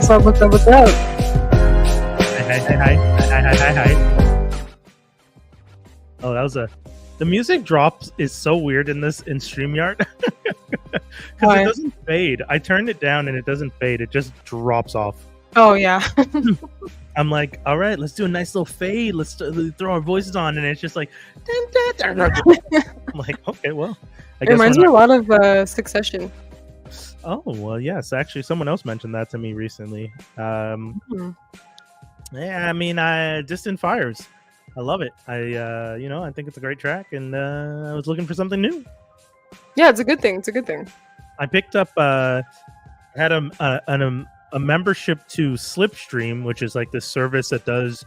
What's up? What's up? What's up? Hi. Oh, that was the music drop is so weird in StreamYard because it doesn't fade. I turned it down and it doesn't fade. It just drops off. Oh yeah. I'm like, all right, let's do a nice little fade. Let's throw our voices on, and it's just like, I'm like, okay, well, I guess it reminds me a lot of Succession. Oh well, yes, actually, someone else mentioned that to me recently. Yeah, I mean, Distant Fires. I love it. I think it's a great track, and I was looking for something new. Yeah, it's a good thing. I picked up, had a membership to Slip.Stream, which is like this service that does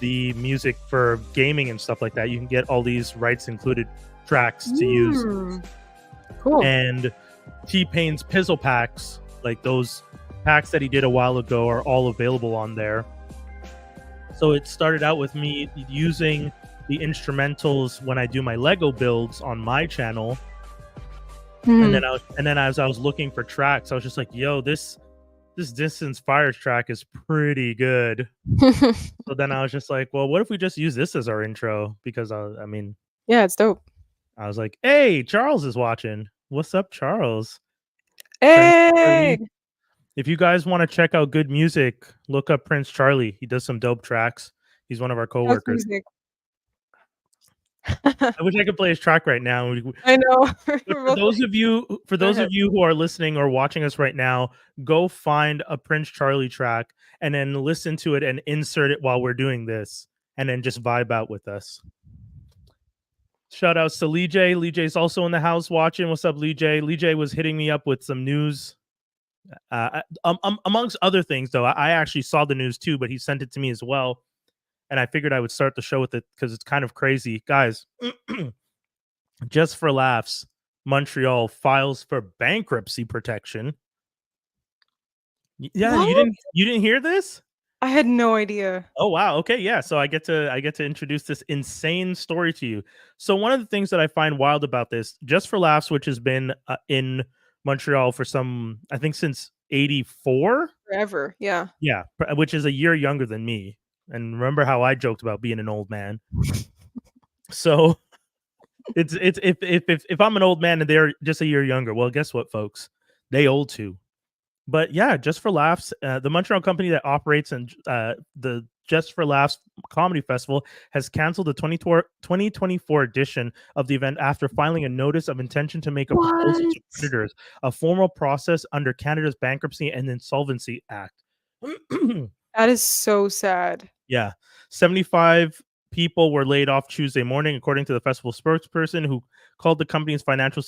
the music for gaming and stuff like that. You can get all these rights included tracks to use. Cool. And T-Pain's Pizzle packs, like those packs that he did a while ago, are all available on there. So it started out with me using the instrumentals when I do my Lego builds on my channel. And then as I was looking for tracks, I was just like, yo, this Distance Fires track is pretty good. So then I was just like, well, what if we just use this as our intro? Because yeah, it's dope. I was like, hey, Charles is watching. What's up, Charles? Hey. If you guys want to check out good music, look up Prince Charlie. He does some dope tracks. He's one of our coworkers. I wish I could play his track right now. I know. For those of you who are listening or watching us right now, go find a Prince Charlie track and then listen to it and insert it while we're doing this, and then just vibe out with us. Shout outs to Lee J. Lee J's also in the house watching. What's up, Lee J? Lee J was hitting me up with some news. Amongst other things, though, I actually saw the news too, but he sent it to me as well, and I figured I would start the show with it because it's kind of crazy, guys. Just for Laughs, Montreal files for bankruptcy protection. Yeah, what? you didn't hear this? I had no idea. Oh wow, okay, yeah. So I get to introduce this insane story to you. So one of the things that I find wild about this, Just for Laughs, which has been in Montreal for I think since 84. Forever, yeah. Yeah, which is a year younger than me. And remember how I joked about being an old man. So it's if I'm an old man and they're just a year younger, well, guess what, folks? They old too. But yeah, Just for Laughs, the Montreal company that operates the Just for Laughs Comedy Festival has canceled the 2024 edition of the event after filing a notice of intention to make a proposal to creditors, a formal process under Canada's Bankruptcy and Insolvency Act. That is so sad. Yeah. 75 people were laid off Tuesday morning, according to the festival spokesperson, who called the company's financial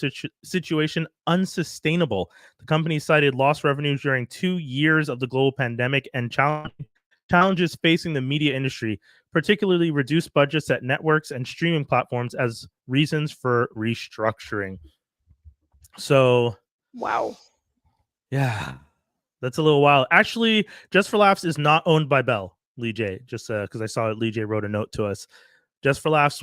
situation unsustainable. The company cited lost revenues during 2 years of the global pandemic and challenges facing the media industry, particularly reduced budgets at networks and streaming platforms, as reasons for restructuring. So, wow. Yeah, that's a little wild. Actually, Just for Laughs is not owned by Bell, Lee J, just because I saw Lee J wrote a note to us. Just for Laughs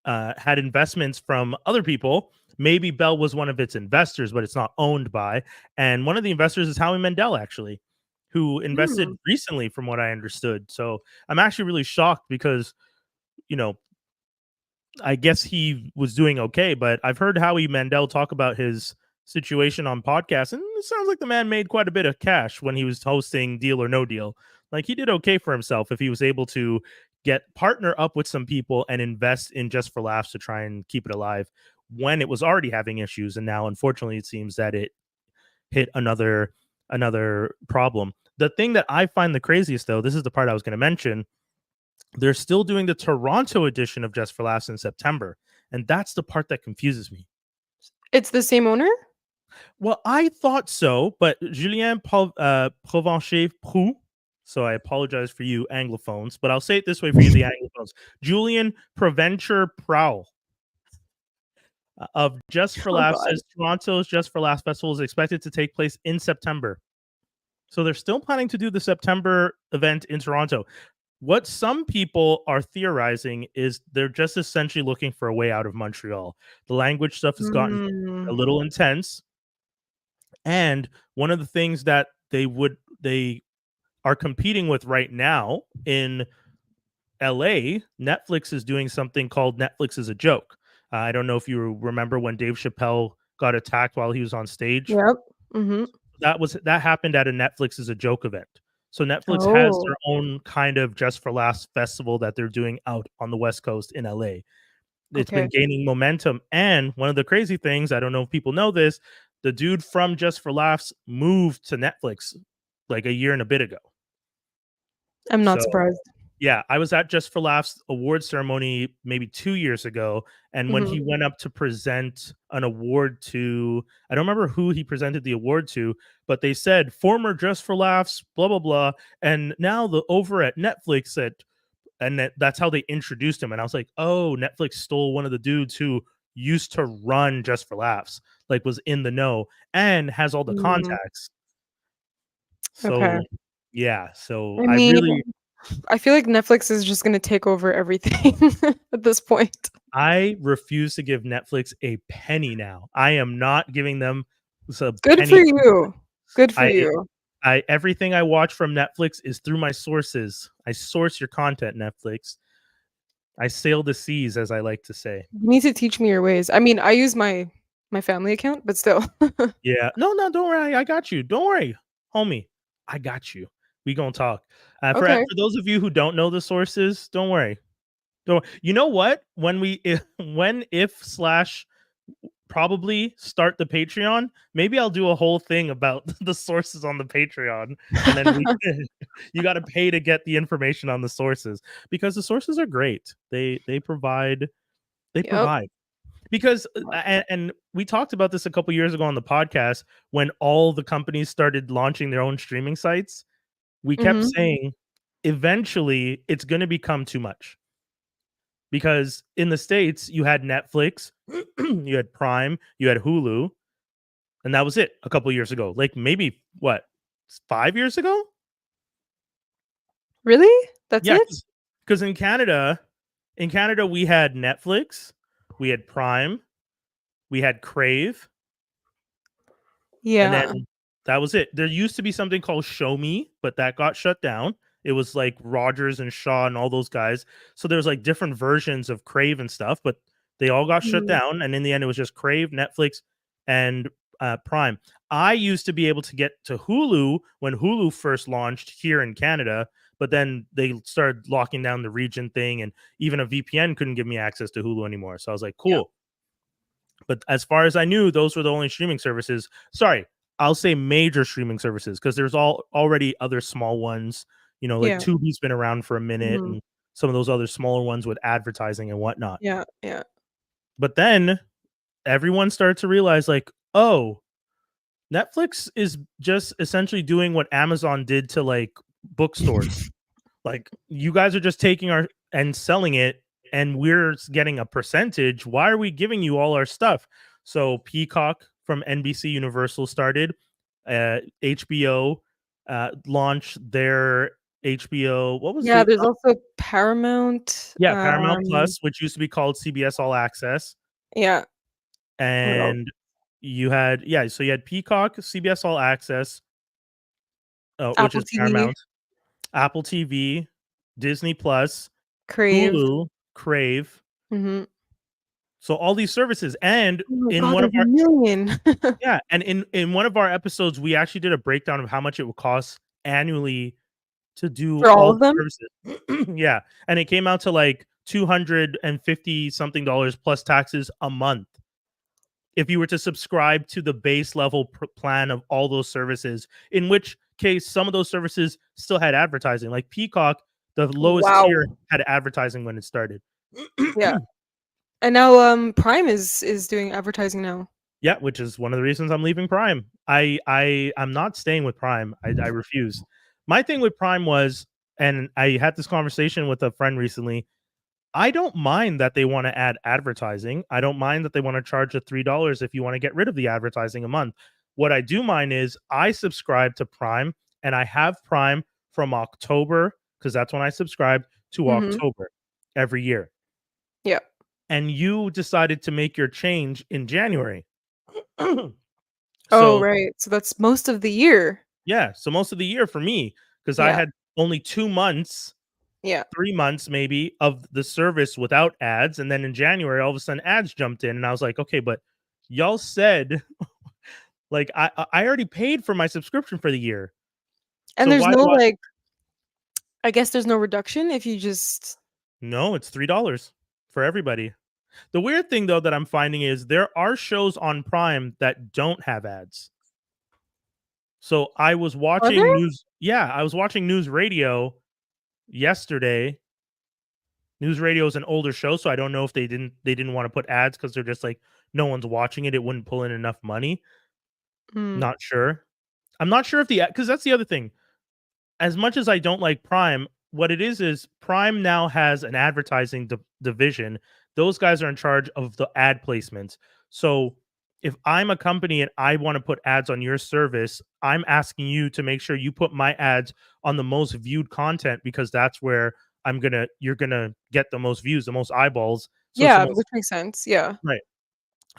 had investments from other people. Maybe Bell was one of its investors, but it's not owned by. And one of the investors is Howie Mandel, actually, who invested recently, from what I understood. So I'm actually really shocked because, I guess he was doing okay, but I've heard Howie Mandel talk about his situation on podcasts, and it sounds like the man made quite a bit of cash when he was hosting Deal or No Deal. Like, he did okay for himself if he was able to partner up with some people and invest in Just for Laughs to try and keep it alive when it was already having issues. And now, unfortunately, it seems that it hit another problem. The thing that I find the craziest, though, this is the part I was going to mention, they're still doing the Toronto edition of Just for Laughs in September. And that's the part that confuses me. It's the same owner? Well, I thought so, but Julien Provencher-Proux, so I apologize for you Anglophones, but I'll say it this way for you, the Anglophones. Julien Provencher-Proux of Just for Laughs says Toronto's Just for Laughs Festival is expected to take place in September. So they're still planning to do the September event in Toronto. What some people are theorizing is they're just essentially looking for a way out of Montreal. The language stuff has gotten a little intense. And one of the things that they are competing with right now in LA. Netflix is doing something called Netflix is a Joke. I don't know if you remember when Dave Chappelle got attacked while he was on stage. Yep. Mhm. That happened at a Netflix is a Joke event. So Netflix has Oh, their own kind of Just for Laughs festival that they're doing out on the West Coast in LA. It's been okay. gaining momentum. And one of the crazy things, I don't know if people know this, the dude from Just for Laughs moved to Netflix like a year and a bit ago. I'm not So surprised. yeah, I was at Just for Laughs award ceremony maybe 2 years ago, and when Mhm. he went up to present an award to, I don't remember who he presented the award to, but they said, "Former Just for Laughs, blah, blah, blah, and now the over at Netflix at," and that's how they introduced him, and I was like, "Oh, Netflix stole one of the dudes who used to run Just for Laughs, like, was in the know, and has all the Mm, contacts." okay. So, yeah, so I I mean, really I feel like Netflix is just gonna take over everything at this point. I refuse to give Netflix a penny now. I am not giving them a Good for penny. you. Good for I you. I everything I watch from Netflix is through my sources. I source your content, Netflix. I sail the seas, as I like to say. You need to teach me your ways. I mean, I use my family account, but still. Yeah. No, no, don't worry. I got you. Don't worry, homie. I got you. We gonna talk. Okay. For those of you who don't know the sources, don't worry. Don't. You know what? When we when if slash probably start the Patreon. Maybe I'll do a whole thing about the sources on the Patreon, and then we you got to pay to get the information on the sources because the sources are great. They Yep. provide because and we talked about this a couple years ago on the podcast when all the companies started launching their own streaming sites. We kept Mhm. saying eventually it's going to become too much because in the States you had Netflix, you had Prime, you had Hulu, and that was it a couple years ago. Like maybe what, 5 years ago? Really? That's Yeah, it? because in Canada we had Netflix, we had Prime, we had Crave, and Yeah. then that was it. There used to be something called Show Me, but that got shut down. It was like Rogers and Shaw and all those guys. So there's like different versions of Crave and stuff, but they all got shut Mhm. down. And in the end, it was just Crave, Netflix, and Prime. I used to be able to get to Hulu when Hulu first launched here in Canada, but then they started locking down the region thing, and even a VPN couldn't give me access to Hulu anymore. So I was like, Yep. cool. But as far as I knew, those were the only streaming services. Sorry, I'll say major streaming services because there's already other small ones. You know, like Yeah. Tubi's been around for a minute, Mhm. and some of those other smaller ones with advertising and whatnot. Yeah, yeah. But then everyone started to realize, like, oh, Netflix is just essentially doing what Amazon did to like bookstores. Like, you guys are just taking our and selling it, and we're getting a percentage. Why are we giving you all our stuff? So Peacock from NBC Universal started. HBO launched their HBO. What was Yeah, the? there's also Paramount, Yeah, Paramount Plus, which used to be called CBS All Access, yeah. What else? and you had so you had Peacock, CBS All Access, which Apple is TV, Paramount, Apple TV, Disney Plus, Crave. Hulu, Crave. Mhm. So all these services, and Oh my in god, one of there's a our million. and in one of our episodes, we actually did a breakdown of how much it would cost annually to do For all all of them? the services. Yeah, and it came out to like 250 something dollars plus taxes a month if you were to subscribe to the base level plan of all those services. In which case, some of those services still had advertising. Like Peacock, the lowest tier Wow. had advertising when it started. Yeah. And now, Prime is doing advertising now. Yeah, which is one of the reasons I'm leaving Prime. I'm not staying with Prime. I refuse. My thing with Prime was, and I had this conversation with a friend recently. I don't mind that they want to add advertising. I don't mind that they want to charge a $3 if you want to get rid of the advertising a month. What I do mind is I subscribe to Prime, and I have Prime from October because that's when I subscribed to Mhm. October every year. Yeah. And you decided to make your change in January. Oh, So right. So that's most of the year. yeah, so most of the year for me, because I had only 2 months, Yeah. 3 months maybe of the service without ads, and then in January all of a sudden ads jumped in, and I was like, okay, but y'all said like I already paid for my subscription for the year, And so there's why no, do I? like, I guess there's no reduction if you just No, it's $3 for everybody. The weird thing though that I'm finding is there are shows on Prime that don't have ads. So I was Are watching there? news. Yeah, I was watching News Radio yesterday. News Radio is an older show, so I don't know if they didn't want to put ads because they're just like no one's watching it. It wouldn't pull in enough money. Mm. Not sure. I'm not sure if because that's the other thing. As much as I don't like Prime, what it is Prime now has an advertising division. Those guys are in charge of the ad placements. So if I'm a company and I want to put ads on your service, I'm asking you to make sure you put my ads on the most viewed content because that's where you're gonna get the most views, the most eyeballs. So Yeah, someone's which makes sense. Yeah. right.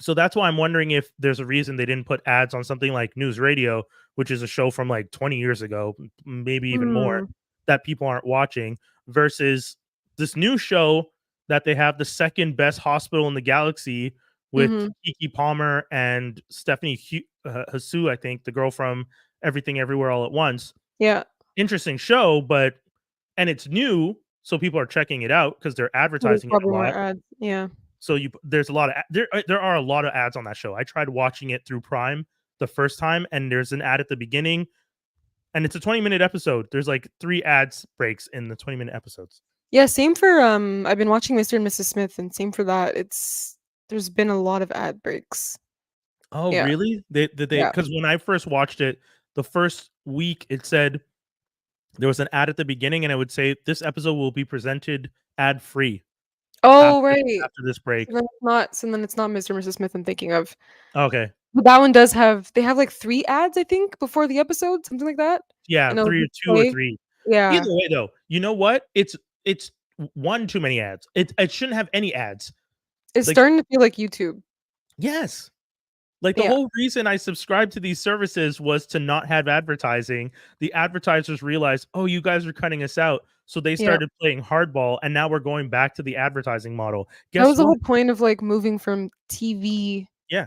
So that's why I'm wondering if there's a reason they didn't put ads on something like News Radio, which is a show from like 20 years ago, maybe even more, Mm. that people aren't watching, versus this new show that they have, the second best hospital in the galaxy, with Mhm. Kiki Palmer and Stephanie Hasu, I think, the girl from Everything Everywhere All at Once. Yeah. Interesting show, and it's new, so people are checking it out because they're So there's advertising it a probably more lot. ads. Yeah. So there's a lot of there are a lot of ads on that show. I tried watching it through Prime the first time, and there's an ad at the beginning, and it's a 20-minute episode. There's like 3 ads breaks in the 20-minute episodes. Yeah, same for, I've been watching Mr. and Mrs. Smith, and same for that. There's been a lot of ad breaks. Oh, Yeah. really? They Yeah. because when I first watched it, the first week it said there was an ad at the beginning, and it would say this episode will be presented ad free Oh, after right. after this break. So then it's not Mr. and Mrs. Smith I'm thinking of. Okay, But that one does they have, like, 3 ads, I think, before the episode, something like that? yeah, And they'll 3 or just 2 or play. 3. Either Yeah. way, though, you know what? It's one too many ads. It shouldn't have any ads. It's Like, starting to feel like YouTube. yes. Like, the Yeah. whole reason I subscribed to these services was to not have advertising. The advertisers realized, "Oh, you guys are cutting us out." So they Yeah. started playing hardball, and now we're going back to the advertising model. That Guess was the what? whole point of, like, moving from TV Yeah.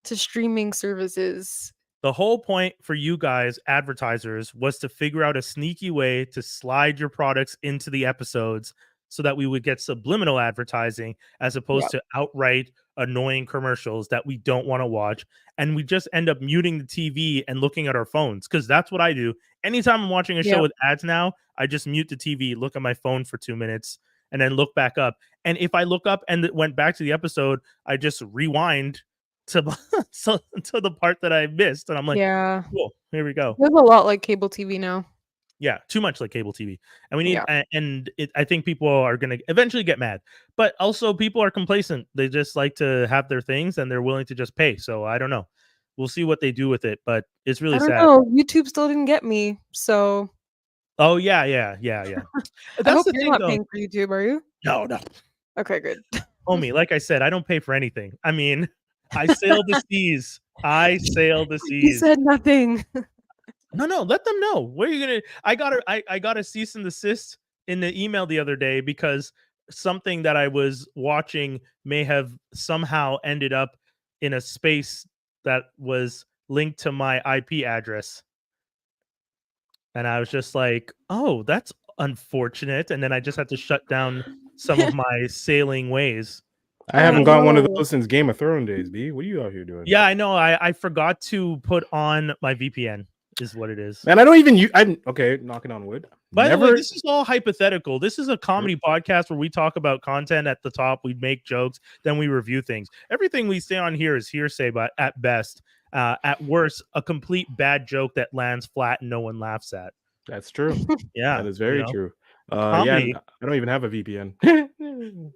to streaming services. The whole point for you guys, advertisers, was to figure out a sneaky way to slide your products into the episodes so that we would get subliminal advertising as opposed Yeah. to outright annoying commercials that we don't want to watch. And we just end up muting the TV and looking at our phones because that's what I do. Anytime I'm watching a show Yeah. with ads now, I just mute the TV, look at my phone for 2 minutes, and then look back up. And if I look up and it went back to the episode, I just rewind to to the part that I missed, and I'm like, Yeah. cool, here we go. There's a lot like cable TV now. Yeah, too much like cable TV, and we need, Yeah. I think people are gonna eventually get mad, but also people are complacent. They just like to have their things, and they're willing to just pay. So I don't know. We'll see what they do with it, but it's I really don't sad. know. YouTube still didn't get me, so Oh yeah. I That's hope the you're thing, not though. paying for YouTube, are you? No. Okay, good. Homie, like I said, I don't pay for anything. I mean, I sail the seas. I sail the You seas. said nothing. No, let them know. Where are you gonna? I got a cease and desist in the email the other day because something that I was watching may have somehow ended up in a space that was linked to my IP address. And I was just like, oh, that's unfortunate. And then I just had to shut down some of my sailing ways. I haven't got one of no. those since Game of Thrones days, B. What are you out here doing? Yeah, I know. I forgot to put on my VPN, is what it is. Man, I don't even use. Okay, knocking on wood. By the way, this is all hypothetical. This is a comedy podcast where we talk about content at the top. We make jokes, then we review things. Everything we say on here is hearsay, but at best, at worst, a complete bad joke that lands flat and no one laughs at. That's true. Yeah, That is very true. Yeah, Comedy. I don't even have a VPN.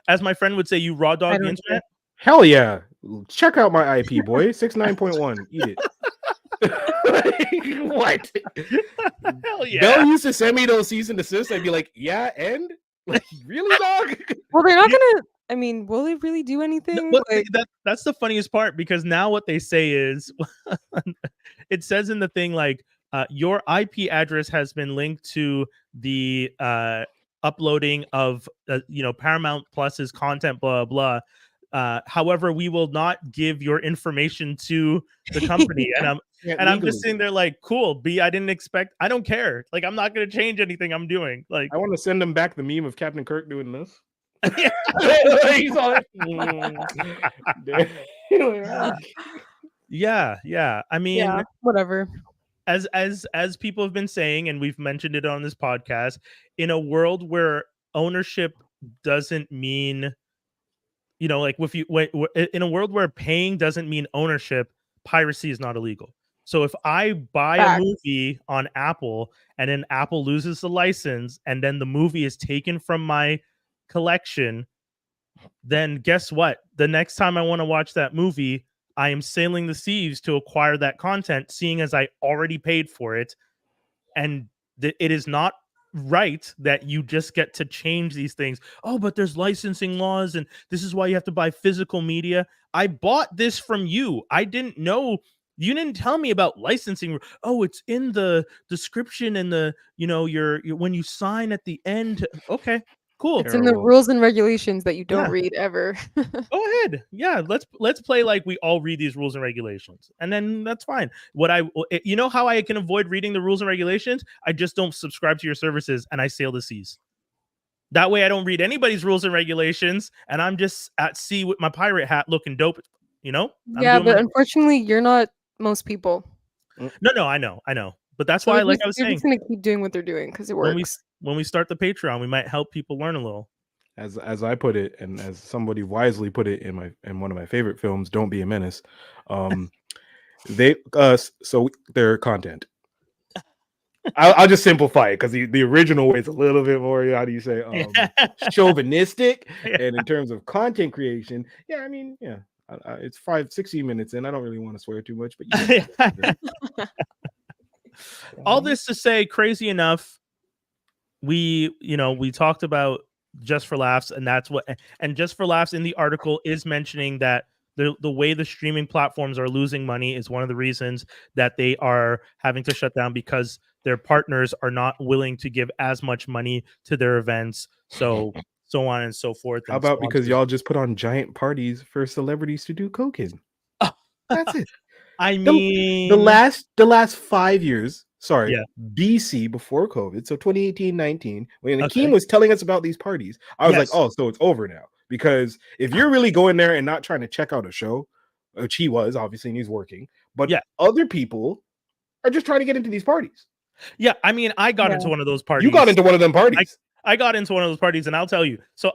As my friend would say, you raw I dog the don't internet. Hell yeah! Check out my IP, boy. 69.1. Eat it. What? Hell yeah! Bell used to send me those cease and desist. I'd be like, yeah, and like, really, dog? Well, they're not gonna. I mean, will they really do anything? But Like, that's the funniest part because now what they say is, it says in the thing like, Your IP address has been linked to the uploading of Paramount Plus's content, blah blah. However, we will not give your information to the company. And I'm just sitting there like, cool, B, I didn't expect, I don't care. Like, I'm not going to change anything I'm doing. Like, I want to send them back the meme of Captain Kirk doing this. He's all like, yeah. I mean, Yeah, whatever. As people have been saying, and we've mentioned it on this podcast, in a world where ownership doesn't mean, like in a world where paying doesn't mean ownership, piracy is not illegal. So if I buy a movie on Apple and then Apple loses the license and then the movie is taken from my collection, then guess what? The next time I want to watch that movie, I am sailing the seas to acquire that content, seeing as I already paid for it. And it is not right that you just get to change these things. Oh, but there's licensing laws, and this is why you have to buy physical media. I bought this from you. I didn't know. You didn't tell me about licensing. Oh, it's in the description and the, your when you sign at the end. Okay, cool. It's in the rules and regulations that you don't read ever. Go ahead. Yeah, let's play like we all read these rules and regulations, and then that's fine. How I can avoid reading the rules and regulations? I just don't subscribe to your services and I sail the seas. That way I don't read anybody's rules and regulations, and I'm just at sea with my pirate hat looking dope. But unfortunately, you're not most people. No, I know. But that's why, like I was saying, they're just gonna keep doing what they're doing because it works. When we start the Patreon, we might help people learn a little. As I put it, and as somebody wisely put it in one of my favorite films, "Don't Be a Menace," so their content. I'll just simplify it because the original way is a little bit more, how do you say, chauvinistic. Yeah. And in terms of content creation, it's 16 minutes in. I don't really want to swear too much, but all this to say, crazy enough, we talked about Just for Laughs, and Just for Laughs in the article is mentioning that the way the streaming platforms are losing money is one of the reasons that they are having to shut down, because their partners are not willing to give as much money to their events, so on and so forth. How about because y'all just put on giant parties for celebrities to do cocaine? That's it. I mean, the last 5 years, BC, before COVID, so 2018-19, when Akeem was telling us about these parties, I was like, oh, so it's over now. Because if you're really going there and not trying to check out a show, which he was, obviously, and he's working, but other people are just trying to get into these parties. Yeah, I mean, I got into one of those parties. You got into one of them parties. I got into one of those parties, and I'll tell you. So,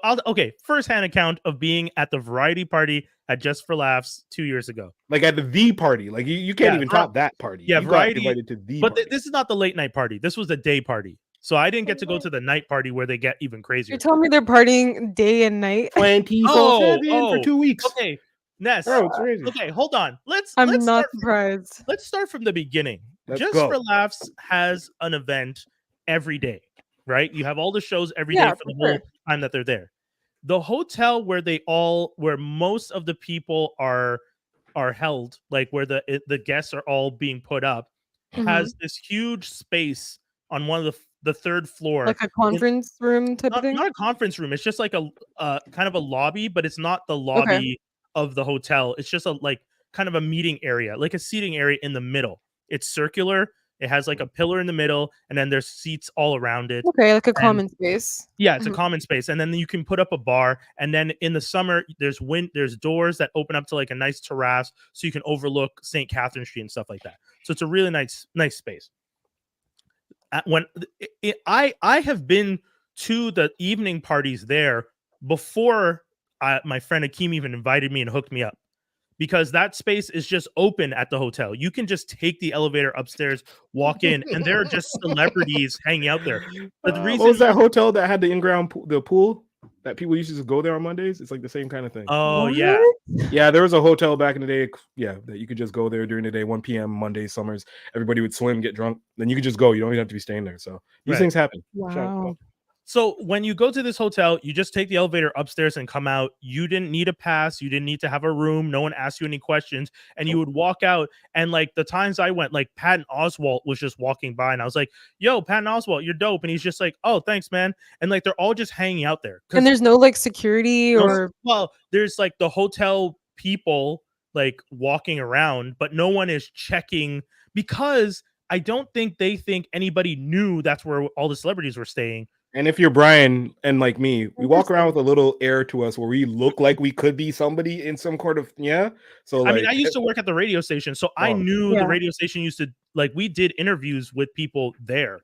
first-hand account of being at the variety party at Just for Laughs 2 years ago. Like at the party. Like you can't even top that party. Yeah, you variety. Got invited to the but party. This is not the late night party. This was the day party. So I didn't get to go to the night party where they get even crazier. You're telling me they're partying day and night? 24/7 for 2 weeks. Okay, Ness. It's crazy. Okay, hold on. Let's not surprised. Let's start from the beginning. Let's for Laughs has an event every day, right? You have all the shows every day for the whole time that they're there. The hotel where most of the people are held, like where the guests are all being put up, has this huge space on one of the third floor, like a conference room type of thing. Not a conference room. It's just like a kind of a lobby, but it's not the lobby of the hotel. It's just kind of a meeting area, like a seating area in the middle. It's circular. It has like a pillar in the middle, and then there's seats all around it. Okay, like a common space. Yeah, it's a common space, and then you can put up a bar. And then in the summer, there's doors that open up to like a nice terrace, so you can overlook St. Catherine Street and stuff like that. So it's a really nice space. I have been to the evening parties there before my friend Akeem even invited me and hooked me up. Because that space is just open at the hotel. You can just take the elevator upstairs, walk in, and there are just celebrities hanging out there. But the reason what was that hotel that had the in-ground pool that people used to just go there on Mondays? It's like the same kind of thing. Oh, what? Yeah, there was a hotel back in the day, that you could just go there during the day, 1 p.m. Mondays, summers. Everybody would swim, get drunk. Then you could just go. You don't even have to be staying there. So these things happen. Wow. So when you go to this hotel, you just take the elevator upstairs and come out. You didn't need a pass. You didn't need to have a room. No one asked you any questions. And you would walk out. And like the times I went, like Patton Oswalt was just walking by, and I was like, "Yo, Patton Oswalt, you're dope." And he's just like, "Oh, thanks, man." And like they're all just hanging out there. And there's no like security or there's like the hotel people like walking around, but no one is checking because I don't think they think anybody knew that's where all the celebrities were staying. And if you're Brian and like me, we walk around with a little air to us where we look like we could be somebody in some sort of So I mean, I used to work at the radio station, so I knew the radio station used to like we did interviews with people there.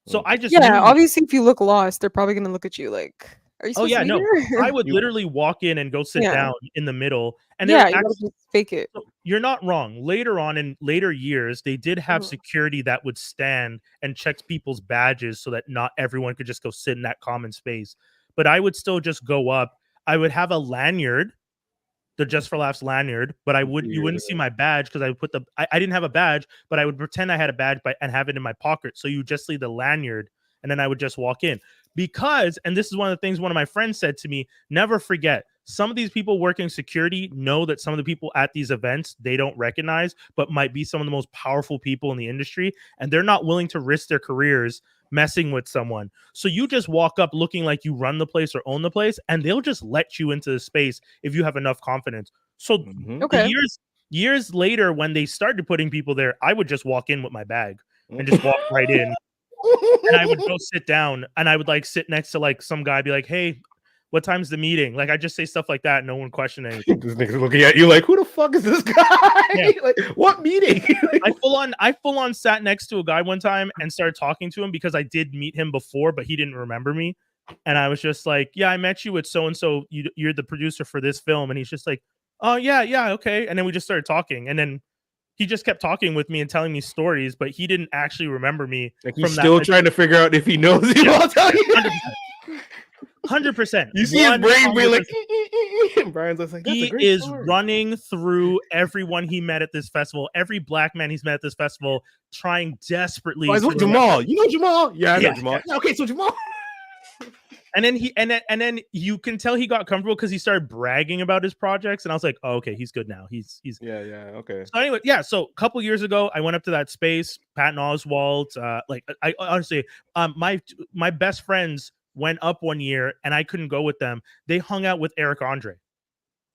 So I just obviously if you look lost, they're probably gonna look at you like, are you supposed to be here? I would literally walk in and go sit down in the middle. And you gotta just fake it. You're not wrong. Later on in later years, they did have security that would stand and check people's badges so that not everyone could just go sit in that common space. But I would still just go up. I would have a lanyard, the Just for Laughs lanyard, but you wouldn't see my badge because I would put I didn't have a badge, but I would pretend I had a badge and have it in my pocket. So you just see the lanyard and then I would just walk in. Because, and this is one of the things one of my friends said to me, never forget, some of these people working security know that some of the people at these events they don't recognize, but might be some of the most powerful people in the industry, and they're not willing to risk their careers messing with someone. So you just walk up looking like you run the place or own the place, and they'll just let you into the space if you have enough confidence. So years later, when they started putting people there, I would just walk in with my bag and just walk right in. And I would go sit down and I would like sit next to like some guy, be like, "Hey, what time's the meeting?" Like I just say stuff like that. And no one questioned anything. This nigga's looking at you like, who the fuck is this guy? Like, what meeting? I full on sat next to a guy one time and started talking to him because I did meet him before, but he didn't remember me. And I was just like, "Yeah, I met you with so-and-so. You're the producer for this film." And he's just like, "Oh, yeah, okay." And then we just started talking. And then he just kept talking with me and telling me stories, but he didn't actually remember me. Like he's still trying to figure out if he knows you. I'll tell you. 100%. You see his brain being like, Brian's just like, he is running through everyone he met at this festival, every black man he's met at this festival, trying desperately. Oh, with Jamal. You know Jamal? Yeah, I know Jamal. Okay, so Jamal. And then you can tell he got comfortable because he started bragging about his projects, and I was like, "Oh, okay, he's good now. He's okay." So anyway, so a couple years ago, I went up to that space. Patton Oswalt, like I honestly, my best friends went up one year, and I couldn't go with them. They hung out with Eric Andre.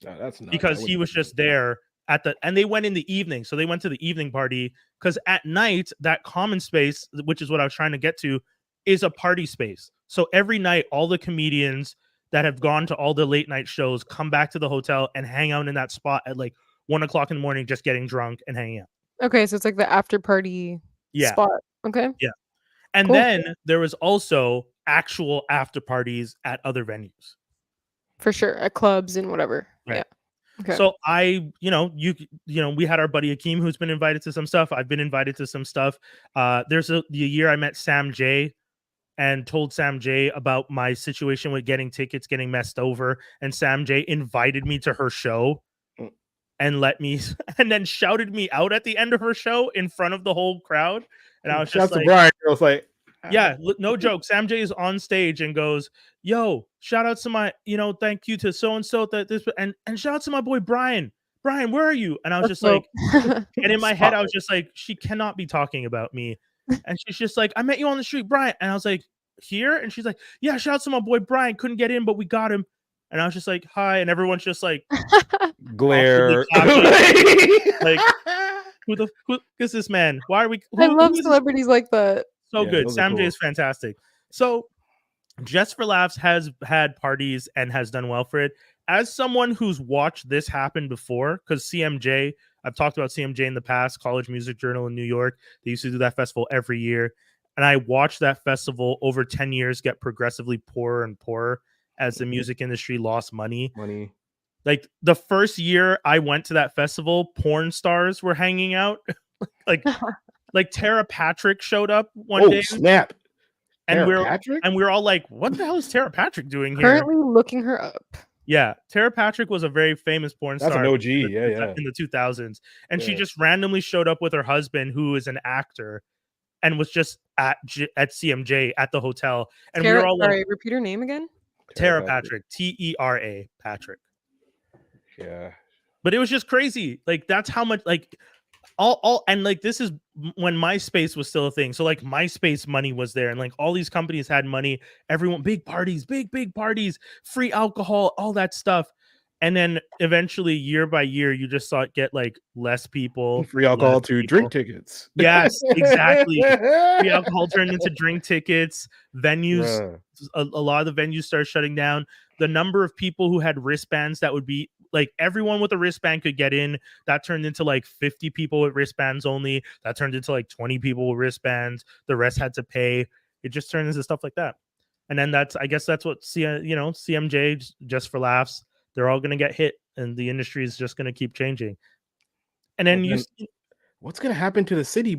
That's not because he was just there and they went in the evening, so they went to the evening party because at night that common space, which is what I was trying to get to, is a party space. So every night, all the comedians that have gone to all the late night shows come back to the hotel and hang out in that spot at like 1 o'clock in the morning, just getting drunk and hanging out. Okay, so it's like the after party spot. Okay. Yeah. And then there was also actual after parties at other venues. For sure. At clubs and whatever. Right. Yeah. Okay. So we had our buddy Akeem who's been invited to some stuff. I've been invited to some stuff. There's the year I met Sam J and told Sam J about my situation with getting tickets, getting messed over. And Sam J invited me to her show and then shouted me out at the end of her show in front of the whole crowd. And I was just like, Brian, I was like, yeah, no joke. Sam J is on stage and goes, "Yo, shout out to my, thank you to so-and-so that this, and shout out to my boy, Brian. Brian, where are you?" And I was just like, and in my head, I was just like, she cannot be talking about me. And she's just like, "I met you on the street, Brian." And I was like, "Here?" And she's like, "Yeah, shout out to my boy, Brian. Couldn't get in, but we got him." And I was just like, "Hi." And everyone's just like, glare. Like, who is this man? Why are we? I love celebrities like that. So good. Sam J is fantastic. So Just for Laughs has had parties and has done well for it. As someone who's watched this happen before, because CMJ, I've talked about CMJ in the past, College Music Journal in New York. They used to do that festival every year. And I watched that festival over 10 years get progressively poorer and poorer as the music industry lost money. Like the first year I went to that festival, porn stars were hanging out. Like Tara Patrick showed up one day. Snap. And we're all like, "What the hell is Tara Patrick doing here?" Currently looking her up. Yeah, Tara Patrick was a very famous porn star. That's an OG, in the 2000s. And she just randomly showed up with her husband, who is an actor. and was just at CMJ at the hotel, and we were all like, repeat her name again. Tara Patrick, Tera Patrick. Yeah, but it was just crazy. Like that's how much like all and like this is when MySpace was still a thing. So like MySpace money was there, and like all these companies had money. Everyone, big parties, big parties, free alcohol, all that stuff. And then eventually, year by year, you just saw it get like less people, free alcohol to drink tickets. Yes, exactly. Free alcohol turned into drink tickets. Venues, a lot of the venues started shutting down. The number of people who had wristbands that would be like everyone with a wristband could get in. That turned into like 50 people with wristbands only. That turned into like 20 people with wristbands. The rest had to pay. It just turned into stuff like that. And then I guess that's what CMJ, just for laughs. They're all going to get hit, and the industry is just going to keep changing. And then what's going to happen to the city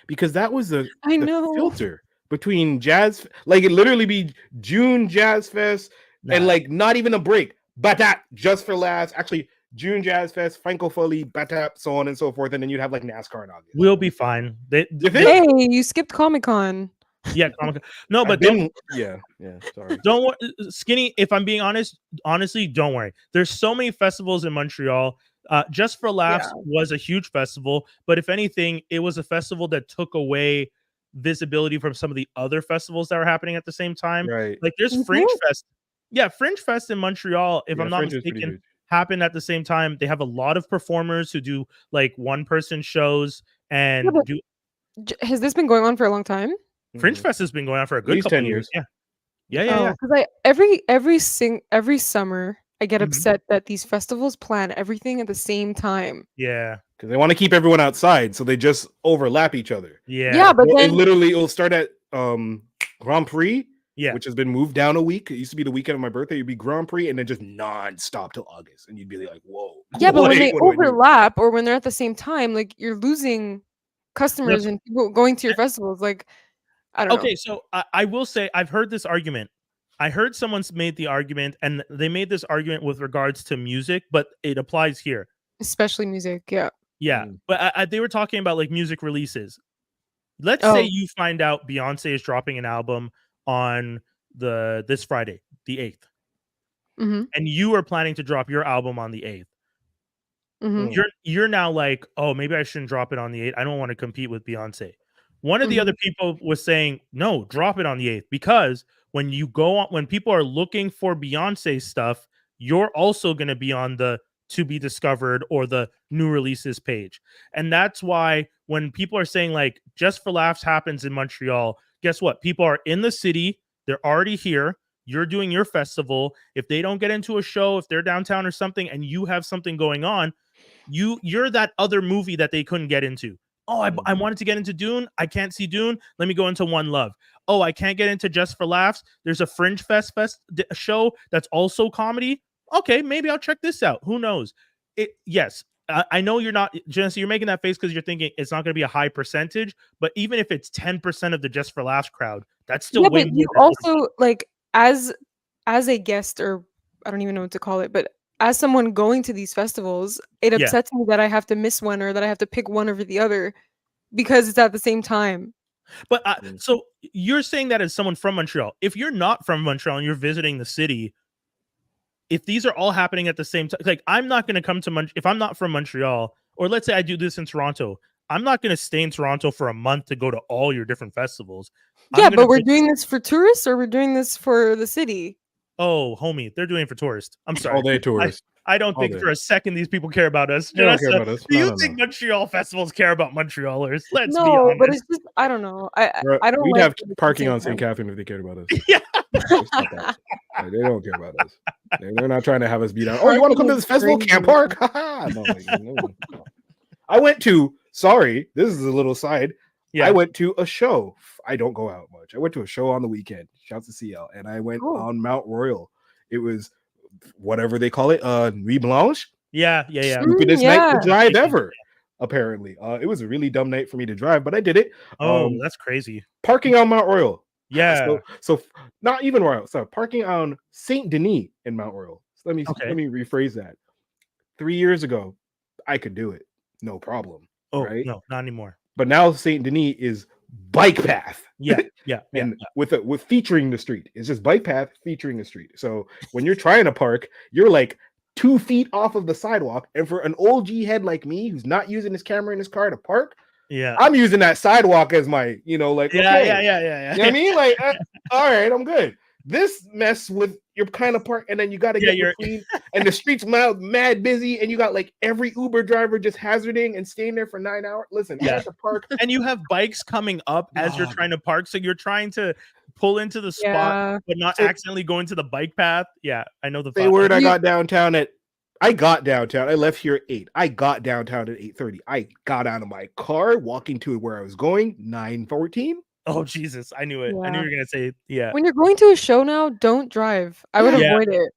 because that was the filter between jazz, like it literally be June Jazz Fest and like not even a break, Batap just for laughs. Actually, June Jazz Fest, Francophonie, Batap, so on and so forth, and then you'd have like NASCAR in August. We'll be fine. Hey, you skipped Comic-Con. Yeah, no, but sorry. Don't worry, Skinny. If I'm being honestly, don't worry. There's so many festivals in Montreal. Just for Laughs was a huge festival, but if anything, it was a festival that took away visibility from some of the other festivals that were happening at the same time. Right. Like there's Fringe Fest. Yeah, Fringe Fest in Montreal, if I'm not mistaken, happened at the same time. They have a lot of performers who do like one-person shows and do. Has this been going on for a long time? Fringe Fest has been going on for a good couple 10 years. Yeah. Because every summer I get upset that these festivals plan everything at the same time. Yeah, because they want to keep everyone outside, so they just overlap each other. Yeah, but then it'll start at Grand Prix, which has been moved down a week. It used to be the weekend of my birthday. It'd be Grand Prix, and then just non-stop till August, and you'd be like, "Whoa!" Yeah, but when they overlap or when they're at the same time, like you're losing customers and people going to your festivals, like. I don't know. Okay, so I will say I've heard this argument. I heard someone's made the argument, and they made this argument with regards to music, but it applies here. Especially music, yeah. Yeah, but they were talking about like music releases. Let's say you find out Beyonce is dropping an album on this Friday, the 8th. And you are planning to drop your album on the 8th. You're now like, oh, maybe I shouldn't drop it on the 8th. I don't want to compete with Beyonce. One of the other people was saying, no, drop it on the 8th, because when people are looking for Beyonce stuff, you're also going to be on the to be discovered or the new releases page. And that's why when people are saying like Just for Laughs happens in Montreal, guess what? People are in the city. They're already here. You're doing your festival. If they don't get into a show, if they're downtown or something, and you have something going on, you're that other movie that they couldn't get into. Oh, I wanted to get into Dune. I can't see Dune. Let me go into One Love. Oh, I can't get into Just for Laughs. There's a Fringe Fest show that's also comedy. Okay, maybe I'll check this out. Who knows? Yes, I know you're not, Genesee, you're making that face because you're thinking it's not going to be a high percentage, but even if it's 10% of the Just for Laughs crowd, that's still way more. You also, like, as a guest, or I don't even know what to call it, but as someone going to these festivals, it upsets me that I have to miss one or that I have to pick one over the other because it's at the same time. But so you're saying that as someone from Montreal. If you're not from Montreal and you're visiting the city, if these are all happening at the same time, like I'm not going to come to if I'm not from Montreal, or let's say I do this in Toronto, I'm not going to stay in Toronto for a month to go to all your different festivals. Yeah, but we're doing this for tourists or we're doing this for the city? Oh, homie, they're doing it for tourists. I'm sorry. All day tourists. I don't think for a second these people care about us. They don't care about us. Do you think Montreal festivals care about Montrealers? Let's be honest. No, but it's just, I don't know. I don't. We'd have parking on St. Catherine if they cared about us. Yeah. They don't care about us. They're not trying to have us be down. Oh, you want to come to this festival? Can't park. No. I went to, sorry, this is a little side. Yeah. I went to a show. I don't go out much. I went to a show on the weekend. Shouts to CL. And I went on Mount Royal. It was whatever they call it, Nuit Blanche. Yeah. Stupidest night to drive ever, apparently. It was a really dumb night for me to drive, but I did it. Oh, that's crazy. Parking on Mount Royal. Yeah. So not even Royal. So parking on Saint Denis in Mount Royal. So let me rephrase that. 3 years ago, I could do it. No problem. Oh, right? No, not anymore. But now Saint Denis is bike path. Yeah. And with featuring the street. It's just bike path featuring the street. So when you're trying to park, you're like 2 feet off of the sidewalk. And for an old G head like me who's not using his camera in his car to park, I'm using that sidewalk as my, yeah. You know what I mean? Like, all right, I'm good. This mess with your kind of park, and then you got to get between, and the streets mad busy, and you got like every Uber driver just hazarding and staying there for 9 hours. Listen, I have to park, and you have bikes coming up as you're trying to park, so you're trying to pull into the spot, but not accidentally go into the bike path. Yeah, I know the. I got downtown at. I left here at 8. I got downtown at 8:30. I got out of my car, walking to where I was going, 9:14. Oh Jesus! I knew it. I knew you were gonna say When you're going to a show now, don't drive. I would avoid it.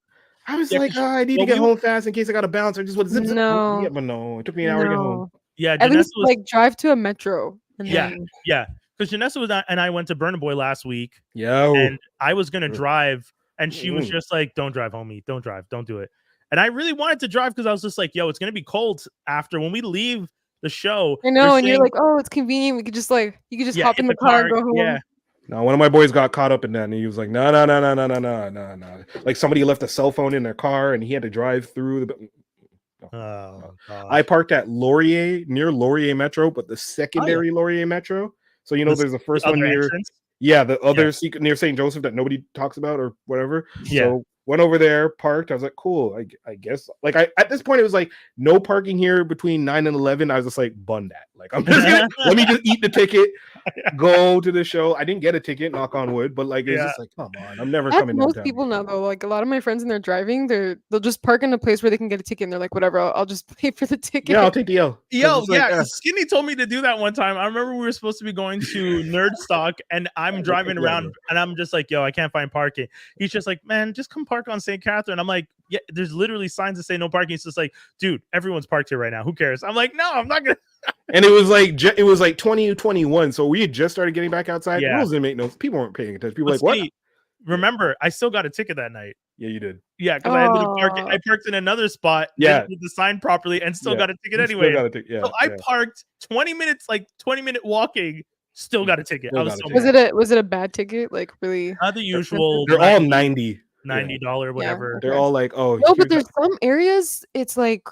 I was like, I need to get home fast in case I got to bounce. I just want to zip. No. Yeah, but no, it took me an hour to get home. Yeah, at least like drive to a metro. And then... Because Janessa and I went to Burna Boy last week. Yeah, and I was gonna drive, and she was just like, "Don't drive, homie. Don't drive. Don't do it." And I really wanted to drive because I was just like, "Yo, it's gonna be cold after when we leave the show." I know, and you're like, "Oh, it's convenient. We could just hop in the car and go home." Yeah. No, one of my boys got caught up in that, and he was like, "No." Like somebody left a cell phone in their car, and he had to drive through the. I parked at Laurier, near Laurier Metro, but the secondary Laurier Metro. So there's the first one near. Entrance? Yeah, the other secret near St. Joseph that nobody talks about or whatever. Yeah. So went over there, parked. I was like, cool. I guess. Like at this point, it was like no parking here between 9 and 11. I was just like, bun that. Like I'm just gonna let me just eat the ticket, go to the show. I didn't get a ticket, knock on wood, but like it's just like, come on, I'm never coming. Most people now though, like a lot of my friends when they're driving, they'll just park in a place where they can get a ticket, and they're like, whatever, I'll just pay for the ticket. Yeah, I'll take the L. Skinny told me to do that one time. I remember we were supposed to be going to Nerdstock, and I'm driving around, and I'm just like, yo, I can't find parking. He's just like, man, just come park on St. Catherine. I'm like, yeah, there's literally signs that say no parking. It's just like, dude, everyone's parked here right now. Who cares? I'm like, no, I'm not gonna. And it was like 2021, so we had just started getting back outside. Rules didn't make no. People weren't paying attention. People were like, what? Remember, I still got a ticket that night. Yeah, you did. Yeah, because I ended up parking. I parked in another spot. Didn't read the sign properly, and still got a ticket anyway. So I parked 20 minute walking. Still got a ticket. Was it a bad ticket? Like really? Not the usual. They're all $90 whatever. They're all like, oh no, but there's some areas it's like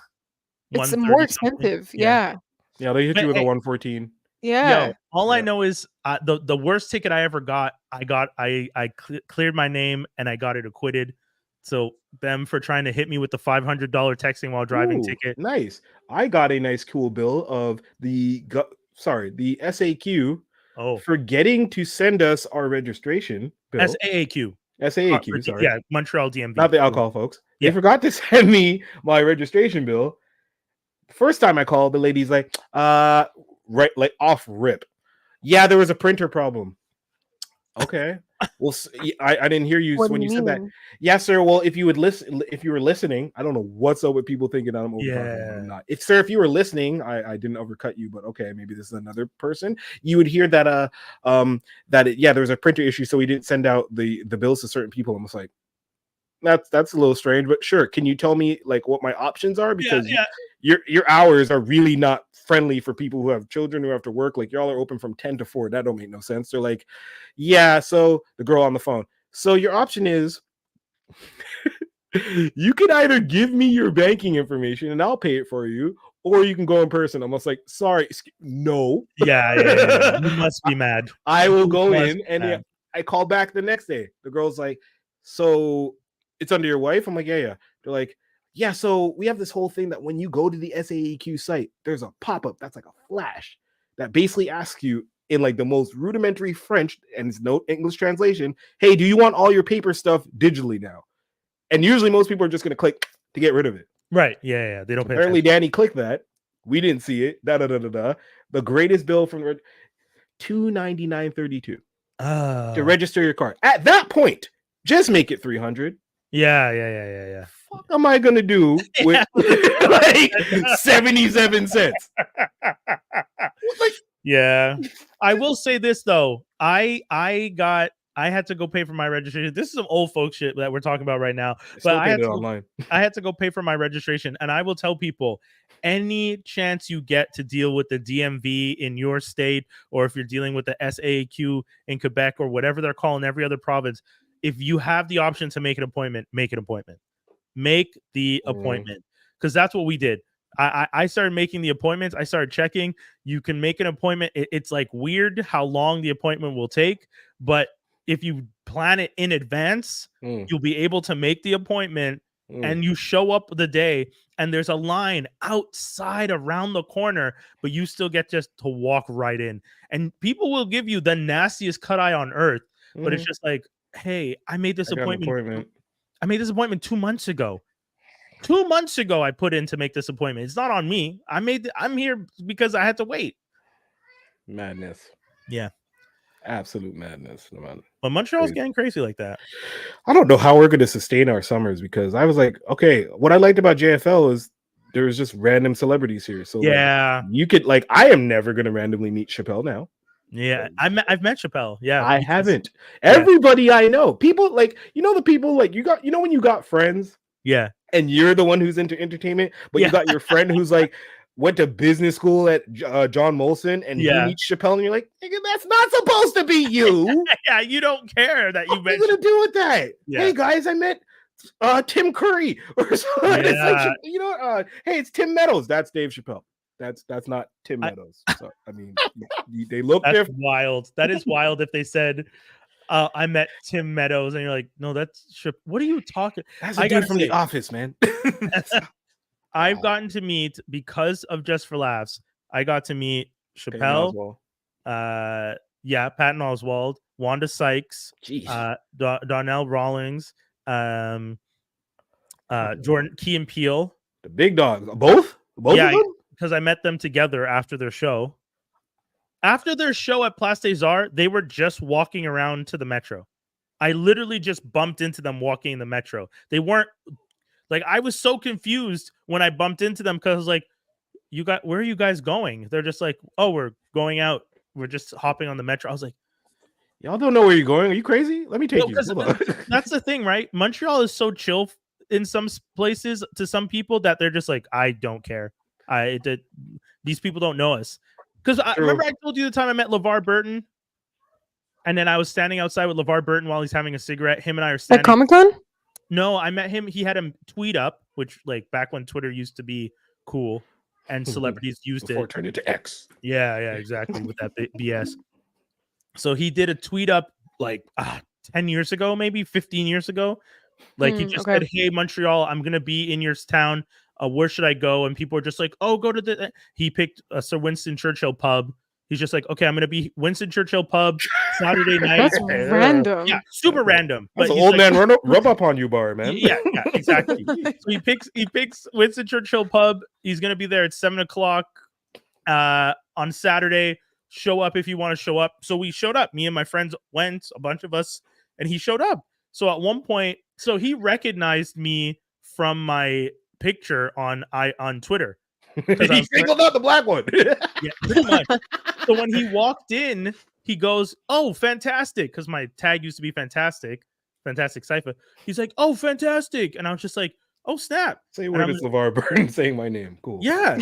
it's more expensive. Yeah, they hit you with a 114. Yeah. Yo, all I know is the worst ticket I ever got. I cleared my name and I got it acquitted. So them for trying to hit me with the $500 texting while driving ticket. Nice. I got a nice cool bill of the SAQ forgetting to send us our registration bill. SAAQ. Sorry. Yeah, Montreal DMV. Not the alcohol, folks. They forgot to send me my registration bill. First time I called, the lady's like, right, like off rip. Yeah, there was a printer problem. Okay. Well, I didn't hear you when you said that. Yeah, sir. Well, if you were listening, I don't know what's up with people thinking I'm over. I'm not. If you were listening, I didn't overcut you, but okay, maybe this is another person. You would hear that there was a printer issue, so we didn't send out the bills to certain people. I'm just like, that's a little strange, but sure. Can you tell me like what my options are? Because your hours are really not friendly for people who have children who have to work. Like y'all are open from 10 to 4. That don't make no sense. They're like, yeah. So the girl on the phone. So your option is you can either give me your banking information and I'll pay it for you, or you can go in person. I'm just like, sorry, no. Yeah. You must be mad. I will go in and I call back the next day. The girl's like, so it's under your wife? I'm like, yeah. They're like, yeah, so we have this whole thing that when you go to the SAEQ site, there's a pop-up that's like a flash that basically asks you in like the most rudimentary French and it's no English translation, hey, do you want all your paper stuff digitally now? And usually most people are just going to click to get rid of it. Right. Yeah. They don't pay Apparently, Danny clicked that. We didn't see it. The greatest bill from $299.32 to register your car. At that point, just make it $300. Yeah. What am I gonna do with like 77 cents? Yeah, I will say this though. I got I had to go pay for my registration. This is some old folk shit that we're talking about right now. Still But I had to go pay for my registration. And I will tell people, any chance you get to deal with the DMV in your state, or if you're dealing with the SAQ in Quebec or whatever they're calling every other province, if you have the option to make an appointment, make an appointment. Make the appointment, because that's what we did. I started making the appointments. I started checking. You can make an appointment. It's like weird how long the appointment will take, but if you plan it in advance, you'll be able to make the appointment, and you show up the day, and there's a line outside around the corner, but you still get just to walk right in. And people will give you the nastiest cut eye on earth, but it's just like, hey, I made this appointment. I made this appointment 2 months ago. 2 months ago, I put in to make this appointment. It's not on me. I'm here because I had to wait. Madness. Yeah. Absolute madness, man. But Montreal's getting crazy like that. I don't know how we're going to sustain our summers, because I was like, okay, what I liked about JFL is there was just random celebrities here. So yeah, you could I am never going to randomly meet Chappelle now. Yeah, I've met Chappelle. Yeah, I haven't. Everybody I know, people the people when you got friends. Yeah. And you're the one who's into entertainment, but you got your friend who's went to business school at John Molson, and you meet Chappelle, and you're like, that's not supposed to be you. Yeah, you don't care that you met. What are you gonna do with that? Yeah. Hey guys, I met Tim Curry or something. Yeah. It's hey, it's Tim Meadows. That's Dave Chappelle. That's not Tim Meadows. So I mean, they look different. Wild. That is wild. If they said, I met Tim Meadows, and you're like, no, that's what are you talking? That's a dude from The Office, man. I've gotten to meet, because of Just for Laughs, I got to meet Chappelle, Patton Oswalt, Wanda Sykes, Donnell Rawlings, Jordan Key and Peele, the big dogs, both of them? Because I met them together after their show. After their show at Place des Arts, they were just walking around to the Metro. I literally just bumped into them walking in the Metro. They weren't I was so confused when I bumped into them, because I was like, where are you guys going? They're just like, oh, we're going out. We're just hopping on the Metro. I was like, y'all don't know where you're going. Are you crazy? Let me take you. That's the thing, right? Montreal is so chill in some places to some people that they're just like, I don't care. These people don't know us. Because remember I told you the time I met LeVar Burton, and then I was standing outside with LeVar Burton while he's having a cigarette. Him and I are standing at Comic-Con? No, I met him. He had a tweet up, which back when Twitter used to be cool and celebrities used before it turned into X. Yeah, exactly, with that BS. So he did a tweet up 10 years ago, maybe 15 years ago. He just said, hey, Montreal, I'm going to be in your town. Where should I go? And people are just like, oh, go to the... He picked Sir Winston Churchill pub. He's just like, okay, I'm going to be Winston Churchill pub Saturday night. That's random. Yeah, super random. That's an old man rub up on you bar, man. Yeah, exactly. So he picks Winston Churchill pub. He's going to be there at 7:00 on Saturday. Show up if you want to show up. So we showed up. Me and my friends went, a bunch of us, and he showed up. So at one point, he recognized me from my picture on Twitter. He singled out the black one. Yeah, pretty much. So when he walked in, he goes, oh, fantastic. Because my tag used to be fantastic GeekCypha. He's like, oh, fantastic. And I was just like, oh, snap. Say where is LeVar Burton saying my name. Cool. Yeah.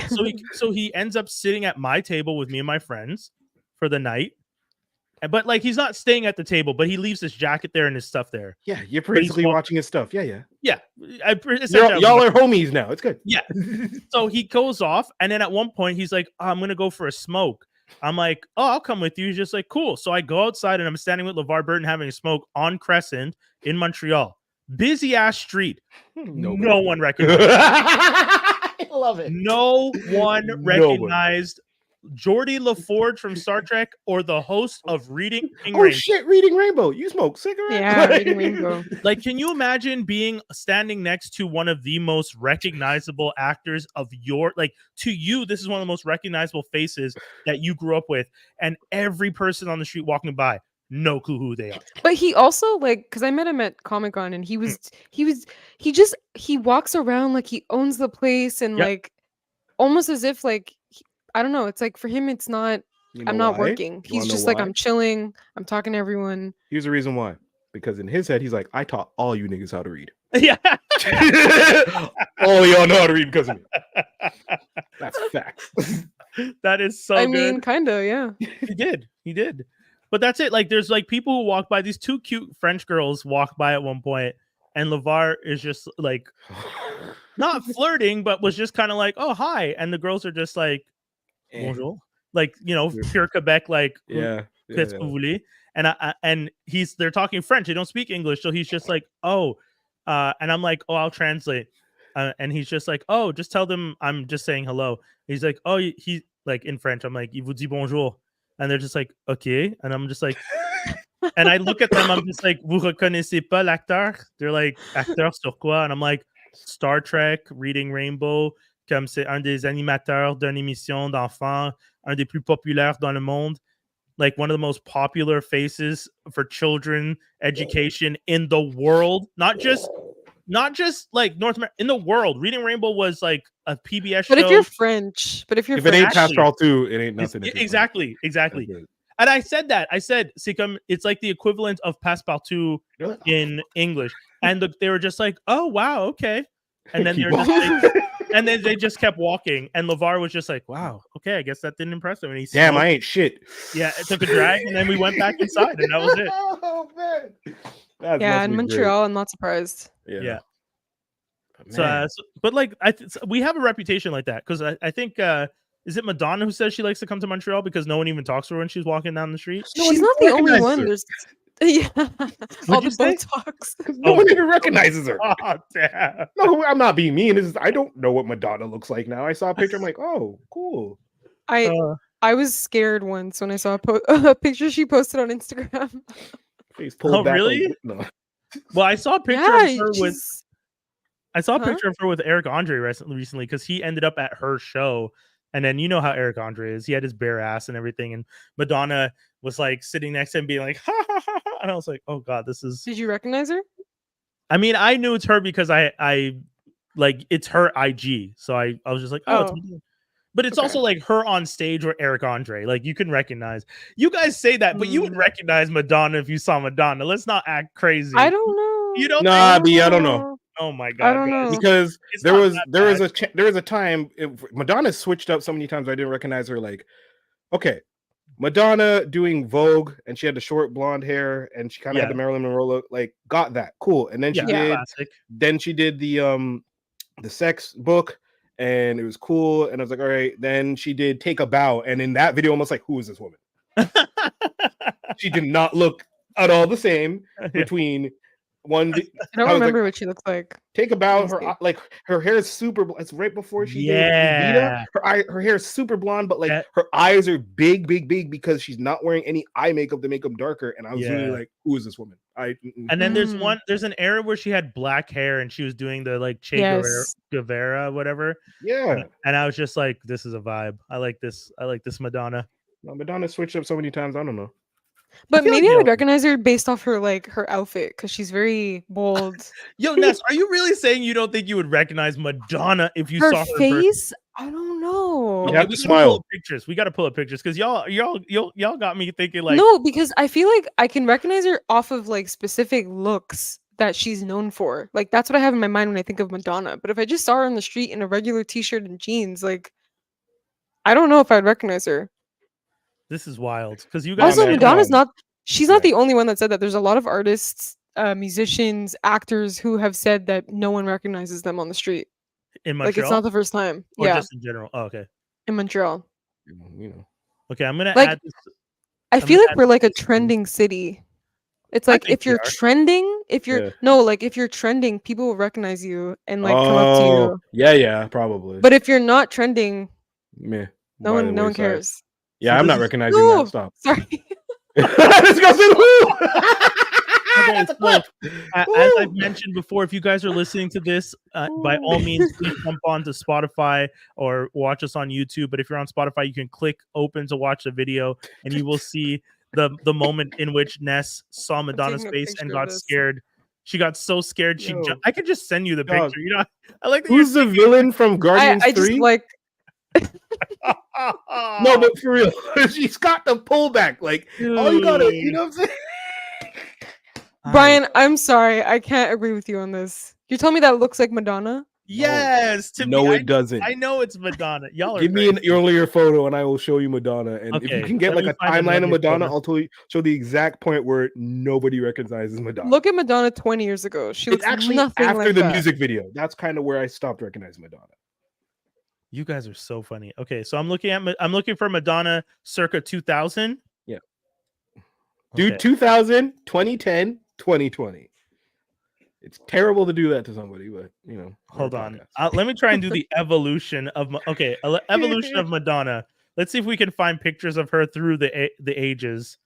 So he ends up sitting at my table with me and my friends for the night. But he's not staying at the table, but he leaves his jacket there and his stuff there. Yeah, you're basically watching his stuff. Yeah. Yeah. Y'all are homies now. It's good. Yeah. So he goes off, and then at one point he's like, oh, I'm gonna go for a smoke. I'm like, oh, I'll come with you. He's just like, cool. So I go outside, and I'm standing with LeVar Burton having a smoke on Crescent in Montreal. Busy ass street. No one recognized. I love it. No one recognized Geordie LaForge from Star Trek or the host of Reading Rainbow. Shit, Reading Rainbow. You smoke cigarettes? Yeah, Reading Rainbow. Can you imagine standing next to one of the most recognizable actors of to you, this is one of the most recognizable faces that you grew up with, and every person on the street walking by, no clue who they are. But he also because I met him at Comic-Con, and he walks around like he owns the place, and almost as if I don't know. It's for him, it's not You know I'm not why? working. You wanna He's know just like, why? I'm chilling. I'm talking to everyone. Here's the reason why. Because in his head, he's like, I taught all you niggas how to read. Yeah. All y'all know how to read because of me. That's facts. That is so I good. mean, kinda, yeah. He did. But that's it. Like, there's like people who walk by. These two cute French girls walk by at one point, and LeVar is just like not flirting, but was just kind of like, "Oh, hi," and the girls are just like, "Bonjour," like, you know, pure Quebec, like, yeah. "Qu'est-ce que vous voulez?" And they're talking French. They don't speak English, so he's just like, "Oh," and I'm like, "Oh, I'll translate," and he's just like, "Oh, just tell them I'm just saying hello." He's like, "Oh, he like in French." I'm like, "Il vous dit bonjour," and they're just like, "Okay," and I'm just like, and I look at them, I'm just like, "Vous reconnaissez pas l'acteur?" They're like, "Acteur sur quoi?" And I'm like, "Star Trek, Reading Rainbow, comme c'est un des animateurs d'une émission d'enfants, un des plus populaires dans le monde." Like one of the most popular faces for children education in the world, not just like North America, in the world. Reading Rainbow was like a PBS show. But if you're French, if it ain't Pastoral 2, it ain't nothing. Exactly. And I said that. I said, it's like the equivalent of Passepartout in English. And they were just like, "Oh, wow, okay." And then they're just like, and then they just kept walking. And LeVar was just like, "Wow, okay, I guess that didn't impress him." And he damn, I ain't shit. Yeah, it took a drag, and then we went back inside, and that was it. Oh man. Yeah, in Montreal, I'm not surprised. Yeah. So, but like, we have a reputation like that because I think is it Madonna who says she likes to come to Montreal because no one even talks to her when she's walking down the street? She's not the only one. There's yeah, all the Botox. No one even recognizes her. Oh damn! No, I'm not being mean. I don't know what Madonna looks like now. I saw a picture. I'm like, oh, cool. I was scared once when I saw a picture she posted on Instagram. Face pulled back. Really? No. Well, I saw a picture of her with. I saw a picture of her with Eric Andre recently because he ended up at her show. And then you know how Eric Andre is. He had his bare ass and everything. And Madonna was like sitting next to him being like, "Ha ha ha ha." And I was like, "Oh God, this is." Did you recognize her? I mean, I knew it's her because I like it's her IG. So I was just like, "Oh, it's Madonna." But it's also like her on stage or Eric Andre. Like you can recognize. You guys say that, but you would recognize Madonna if you saw Madonna. Let's not act crazy. I don't know. You don't? Nah, B, I don't know. Oh my God! I don't know because there was a time Madonna switched up so many times I didn't recognize her. Like, okay, Madonna doing Vogue and she had the short blonde hair and she kind of had the Marilyn Monroe look. Like, got that cool. And then she did the sex book and it was cool. And I was like, all right. Then she did Take a Bow, and in that video, almost like, who is this woman? She did not look at all the same between. I don't remember what she looks like. Take a Bow. Her hair is super. It's right before she did Vita. Her hair is super blonde, but like her eyes are big because she's not wearing any eye makeup to make them darker. And I was really like, who is this woman? And then there's an era where she had black hair and she was doing the like Che Guevara, whatever. Yeah. And I was just like, this is a vibe. I like this Madonna. Well, Madonna switched up so many times. I don't know. But maybe I would recognize her based off her her outfit because she's very bold. Yo, Ness, are you really saying you don't think you would recognize Madonna if you saw her face? I don't know. You have to smile. We got to pull up pictures because y'all got me thinking like no, because I feel like I can recognize her off of like specific looks that she's known for. Like that's what I have in my mind when I think of Madonna. But if I just saw her on the street in a regular t-shirt and jeans, like I don't know if I'd recognize her. This is wild because you guys. Also, Madonna's not. She's not the only one that said that. There's a lot of artists, musicians, actors who have said that no one recognizes them on the street. In Montreal, like it's not the first time. Or just in general. Oh, okay. In Montreal. Okay, I'm gonna like, add this. I feel like we're like a trending city. It's like if you're trending, if you're trending, people will recognize you and like come up to you. Yeah, probably. But if you're not trending, no one cares. Yeah, I'm not recognizing that. Stop. Sorry. Let's go see who. As I've mentioned before, if you guys are listening to this, by all means, please jump onto Spotify or watch us on YouTube. But if you're on Spotify, you can click open to watch the video, and you will see the moment in which Ness saw Madonna's face and got scared. She got so scared. I could just send you the picture. You know, I like that. Who's the villain from Guardians 3? Just like. No, but for real, she's got the pullback. Like, all you gotta, you know what I'm saying? Brian, I'm sorry. I can't agree with you on this. You're telling me that looks like Madonna? Yes. No, it doesn't. I know it's Madonna. Y'all are Give me an earlier photo and I will show you Madonna. And if you can get like a timeline of Madonna, I'll show the exact point where nobody recognizes Madonna. Look at Madonna 20 years ago. She looks actually nothing after like the that. music video. That's kind of where I stopped recognizing Madonna. You guys are so funny. Okay, so I'm looking for Madonna circa 2000. Yeah. Dude, 2000, 2010, 2020. It's terrible to do that to somebody, but you know. Hold on. Let me try and do the evolution of evolution of Madonna. Let's see if we can find pictures of her through the ages.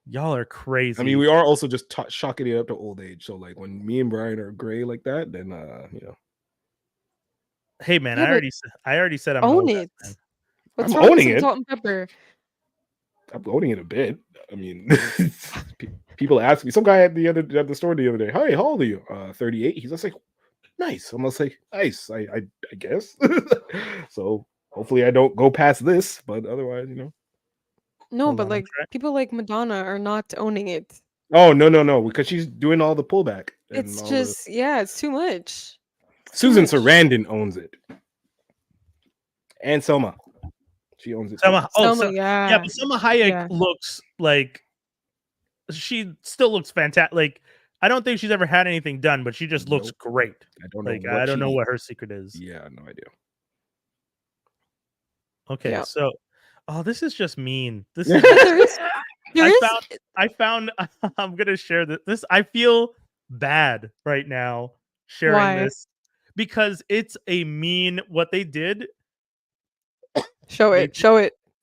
Y'all are crazy. I mean, we are also just shocking it up to old age. So like when me and Brian are gray like that, then you know. Hey man, I already said I'm own it. I'm owning it. Salt and pepper. I'm owning it a bit. I mean, people ask me. Some guy at the store the other day. Hey, how old are you? 38. He's just like, nice. I'm just like, nice. I guess. So hopefully I don't go past this, but otherwise, you know. No, but like people like Madonna are not owning it. Oh no, because she's doing all the pullback. It's just it's too much. Susan Sarandon owns it, and Selma. She owns it. Selma, yeah, but Selma Hayek looks like she still looks fantastic. Like I don't think she's ever had anything done, but she just looks great. I don't know what her secret is. Yeah, no idea. Okay, so this is just mean. This is I found I'm gonna share this. I feel bad right now sharing this because it's a mean what they did. Show it.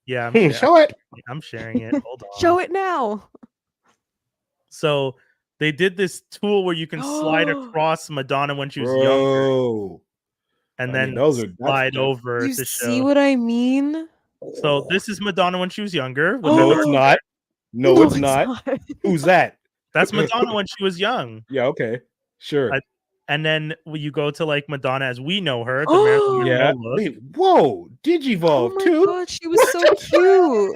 Yeah, show it. I'm sharing it. Hold on. Show it now. So they did this tool where you can slide across Madonna when she was younger, and then slide over. You see what I mean? So this is Madonna when she was younger. No, it's not. No, it's not. Who's that? That's Madonna when she was young. Yeah. Okay. Sure. And then you go to like Madonna as we know her. Wait, whoa, Digivolve too. God, she was so cute.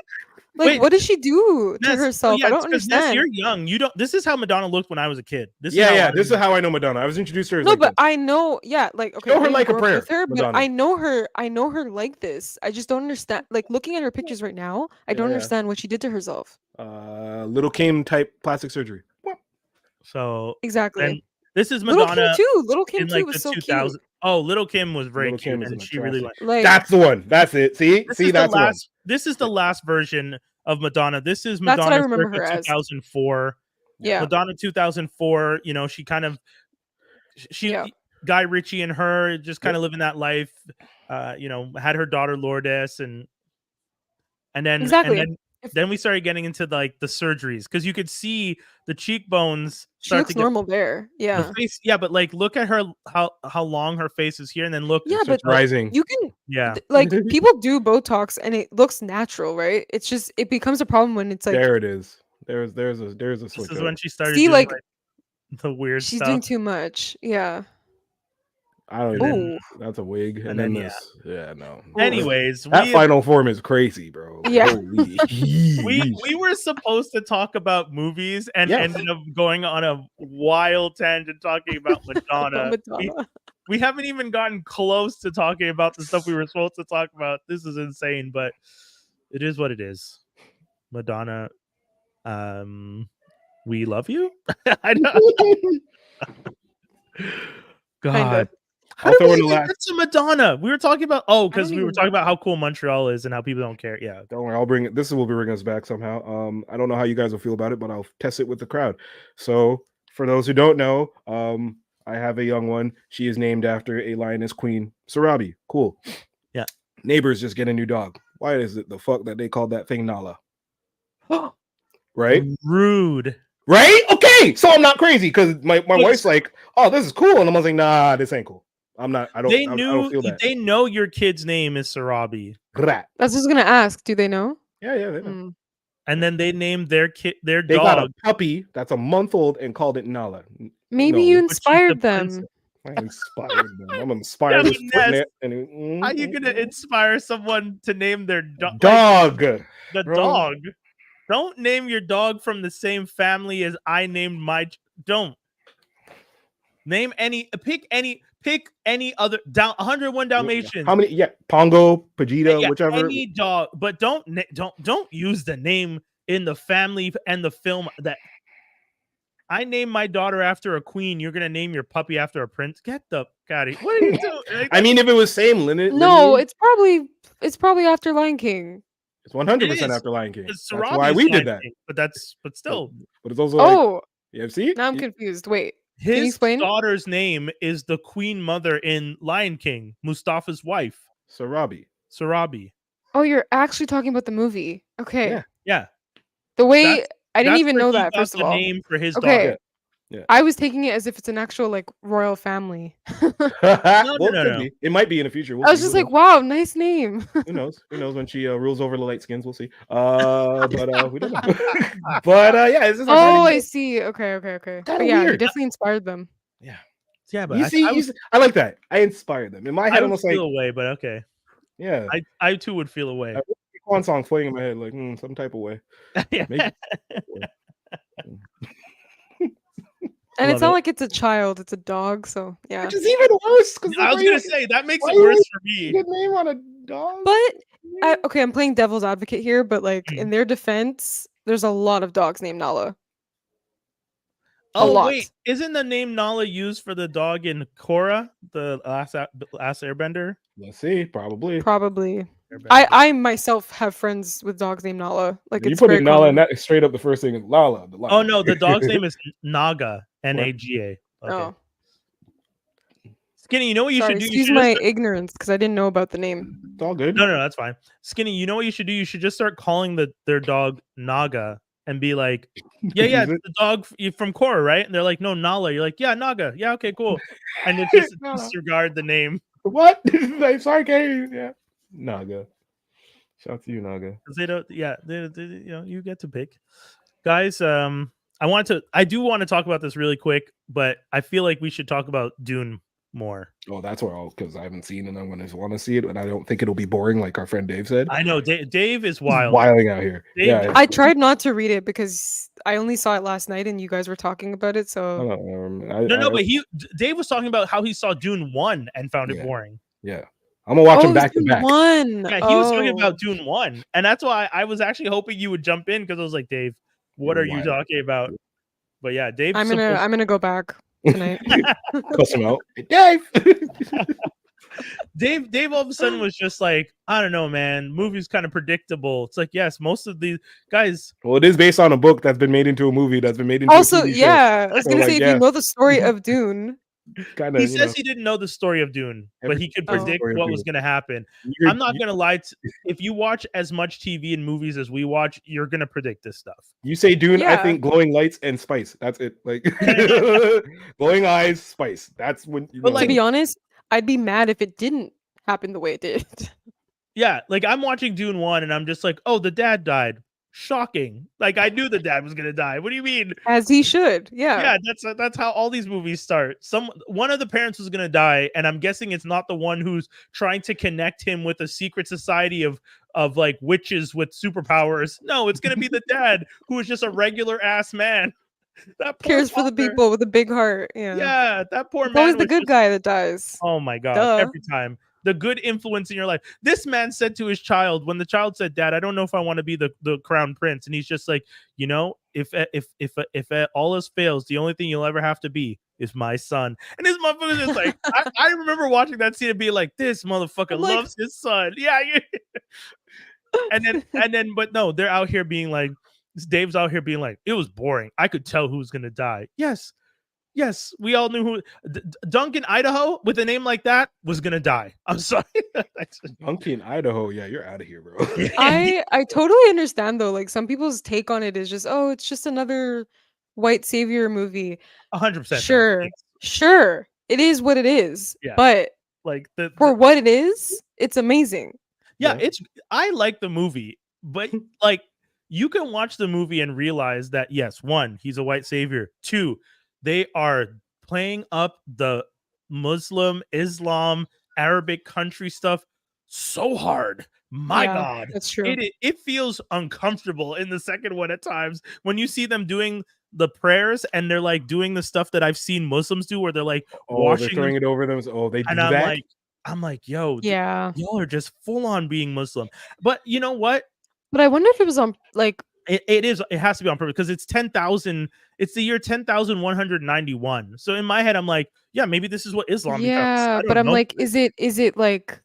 Like, what does she do to herself? I don't understand. You're young. You don't. This is how Madonna looked when I was a kid. This is how I know Madonna. I was introduced to her. No, but I know. Yeah, like okay. Show her like a prayer. But I know her. I know her like this. I just don't understand. Like looking at her pictures right now, I don't understand what she did to herself. Little Kim type plastic surgery. So exactly. This is Madonna Little Kim too was so cute. Oh, Little Kim was very cute, and she really like. That's the one. That's it. See, that's the one. This is the last version of Madonna. This is Madonna. That's what I remember her as. 2004. Yeah, Madonna 2004. You know, she kind of Guy Ritchie and her just kind of living that life. You know, had her daughter Lourdes, and then exactly. Then we started getting into like the surgeries because you could see the cheekbones. She looks normal there. Yeah. The face, but like look at her how long her face is here, and then look. Yeah, but rising. You can like people do Botox and it looks natural, right? It's just it becomes a problem when it's like there it is. There's a switch. This is when she started doing like the weird she's stuff. Doing too much. Yeah. I don't know. That's a wig. And then this. Yeah, no. Anyways, that final form is crazy, bro. Yeah. we were supposed to talk about movies and ended up going on a wild tangent talking about Madonna. We haven't even gotten close to talking about the stuff we were supposed to talk about. This is insane, but it is what it is. Madonna, we love you. I know. God. How did we get to Madonna? We were talking about because we were talking about how cool Montreal is and how people don't care. Yeah, don't worry, I'll bring it. This will bring us back somehow. I don't know how you guys will feel about it, but I'll test it with the crowd. So for those who don't know, I have a young one. She is named after a lioness queen, Sarabi. Cool. Yeah. Neighbors just get a new dog. Why is it the fuck that they called that thing Nala? Right? Rude. Right? Okay. So I'm not crazy because my wife's like, oh, this is cool. And I'm like, nah, this ain't cool. I'm not. I don't feel that. They know your kid's name is Sarabi. Rat. That's just gonna ask. Do they know? Yeah, they know. And then they named their dog. They got a puppy that's a month old and called it Nala. Maybe you inspired them. I inspired them. I'm inspired this footnet. How are you gonna inspire someone to name their dog? The dog. Don't name your dog from the same family as I named my. Don't name any. Pick any other. 101 Dalmatians. How many? Yeah, Pongo, Pajita, whichever. Any dog, but don't use the name in the family and the film that. I named my daughter after a queen. You're gonna name your puppy after a prince? Get the out of here. What are you doing? I mean, if it was same lineage. No, it's probably after Lion King. It's 100% after Lion King. That's why we did that. King, but still. But it's also see? Now I'm confused. Wait, his can you explain? daughter's name is the queen mother in Lion King, Mustafa's wife, Sarabi. Oh, you're actually talking about the movie. Okay. Yeah. The way I didn't even know that. First of all, name for his daughter. Yeah. I was taking it as if it's an actual like royal family. No. It might be in the future. I was just like, wow, nice name. Who knows? Who knows when she rules over the light skins? We'll see. But we don't know. But yeah, it's just I see. Okay. But yeah, weird. you definitely inspired them. Yeah, but I like that. I inspired them. In my head, I almost feel away, but okay. Yeah, I too would feel away. One song playing in my head, like some type of way. And it's not like it's a child; it's a dog. So yeah, which is even worse. I was gonna say that makes it worse for me. Good name on a dog. But I'm playing devil's advocate here. But like in their defense, there's a lot of dogs named Nala. Wait, isn't the name Nala used for the dog in Korra, the last Airbender? Let's see, probably. I myself have friends with dogs named Nala. Like you put in Nala, and that straight up the first thing is Lala. Oh no, the dog's name is Naga, Naga. Okay. Oh. Skinny, you know what you should do? Excuse my ignorance because I didn't know about the name. It's all good. No, that's fine. Skinny, you know what you should do? You should just start calling their dog Naga and be like, yeah, it's the dog from Korra, right? And they're like, no, Nala. You're like, yeah, Naga. Yeah, okay, cool. And it's just disregard the name. What? I'm sorry, yeah. Naga. Shout out to you, Naga. They don't. Yeah, they you get to pick, guys. I do want to talk about this really quick, but I feel like we should talk about Dune more. Oh, that's where because I haven't seen it and I'm going to want to see it, and I don't think it'll be boring, like our friend Dave said. I know Dave is wild, wilding out here. Dave, I tried not to read it because I only saw it last night and you guys were talking about it. So but Dave was talking about how he saw Dune 1 and found it boring. Yeah. I'm gonna watch them back to back. Yeah, he was talking about Dune 1, and that's why I was actually hoping you would jump in because I was like, Dave, what are you talking about? But yeah, Dave. I'm gonna go back tonight. Cuss him out, Dave. Dave all of a sudden was just like, I don't know, man. Movie's kind of predictable. It's like, yes, most of these guys. Well, it is based on a book that's been made into a movie that's been made into. Also, a TV show. I was gonna say if you know the story of Dune. He says he didn't know the story of Dune, but he could predict what was going to happen. I'm not going to lie. If you watch as much TV and movies as we watch, you're going to predict this stuff. You say Dune, I think glowing lights and spice. That's it. Like glowing eyes, spice. That's when. But to be honest, I'd be mad if it didn't happen the way it did. Yeah, like I'm watching Dune 1 and I'm just like, oh, the dad died. Shocking. Like I knew the dad was gonna die. What do you mean? As he should. Yeah, that's how all these movies start. One of the parents was gonna die, and I'm guessing it's not the one who's trying to connect him with a secret society of like witches with superpowers. No, it's gonna be the dad who is just a regular ass man that cares for the people with a big heart. Yeah, that poor man. It's always the good guy that dies. Oh my god, every time. The good influence in your life. This man said to his child, when the child said, "Dad, I don't know if I want to be the crown prince," and he's just like, if all else fails, the only thing you'll ever have to be is my son. And his motherfucker is like, I remember watching that scene and being like, this motherfucker loves his son. Yeah. and then, but no, they're out here being like, Dave's out here being like, it was boring. I could tell who's gonna die. Yes, we all knew who Duncan, Idaho, with a name like that was gonna die. I'm sorry. Duncan, Idaho. Yeah, you're out of here, bro. I totally understand though. Like some people's take on it is just, oh, it's just another white savior movie. 100%. Sure, it is what it is. Yeah. But like for what it is, it's amazing. Yeah, I like the movie, but like you can watch the movie and realize that yes, one, he's a white savior. Two, they are playing up the Muslim, Islam, Arabic country stuff so hard. My God, that's true. It feels uncomfortable in the second one at times when you see them doing the prayers and they're like doing the stuff that I've seen Muslims do, where they're like they're throwing it over them. They do that. I'm like, yo, yeah, y'all are just full on being Muslim. But you know what? But I wonder if it was on like it is. It has to be on purpose because it's 10,000. It's the year 10,191. So in my head, I'm like, yeah, maybe this is what Islam becomes. Yeah, but I'm like, is it like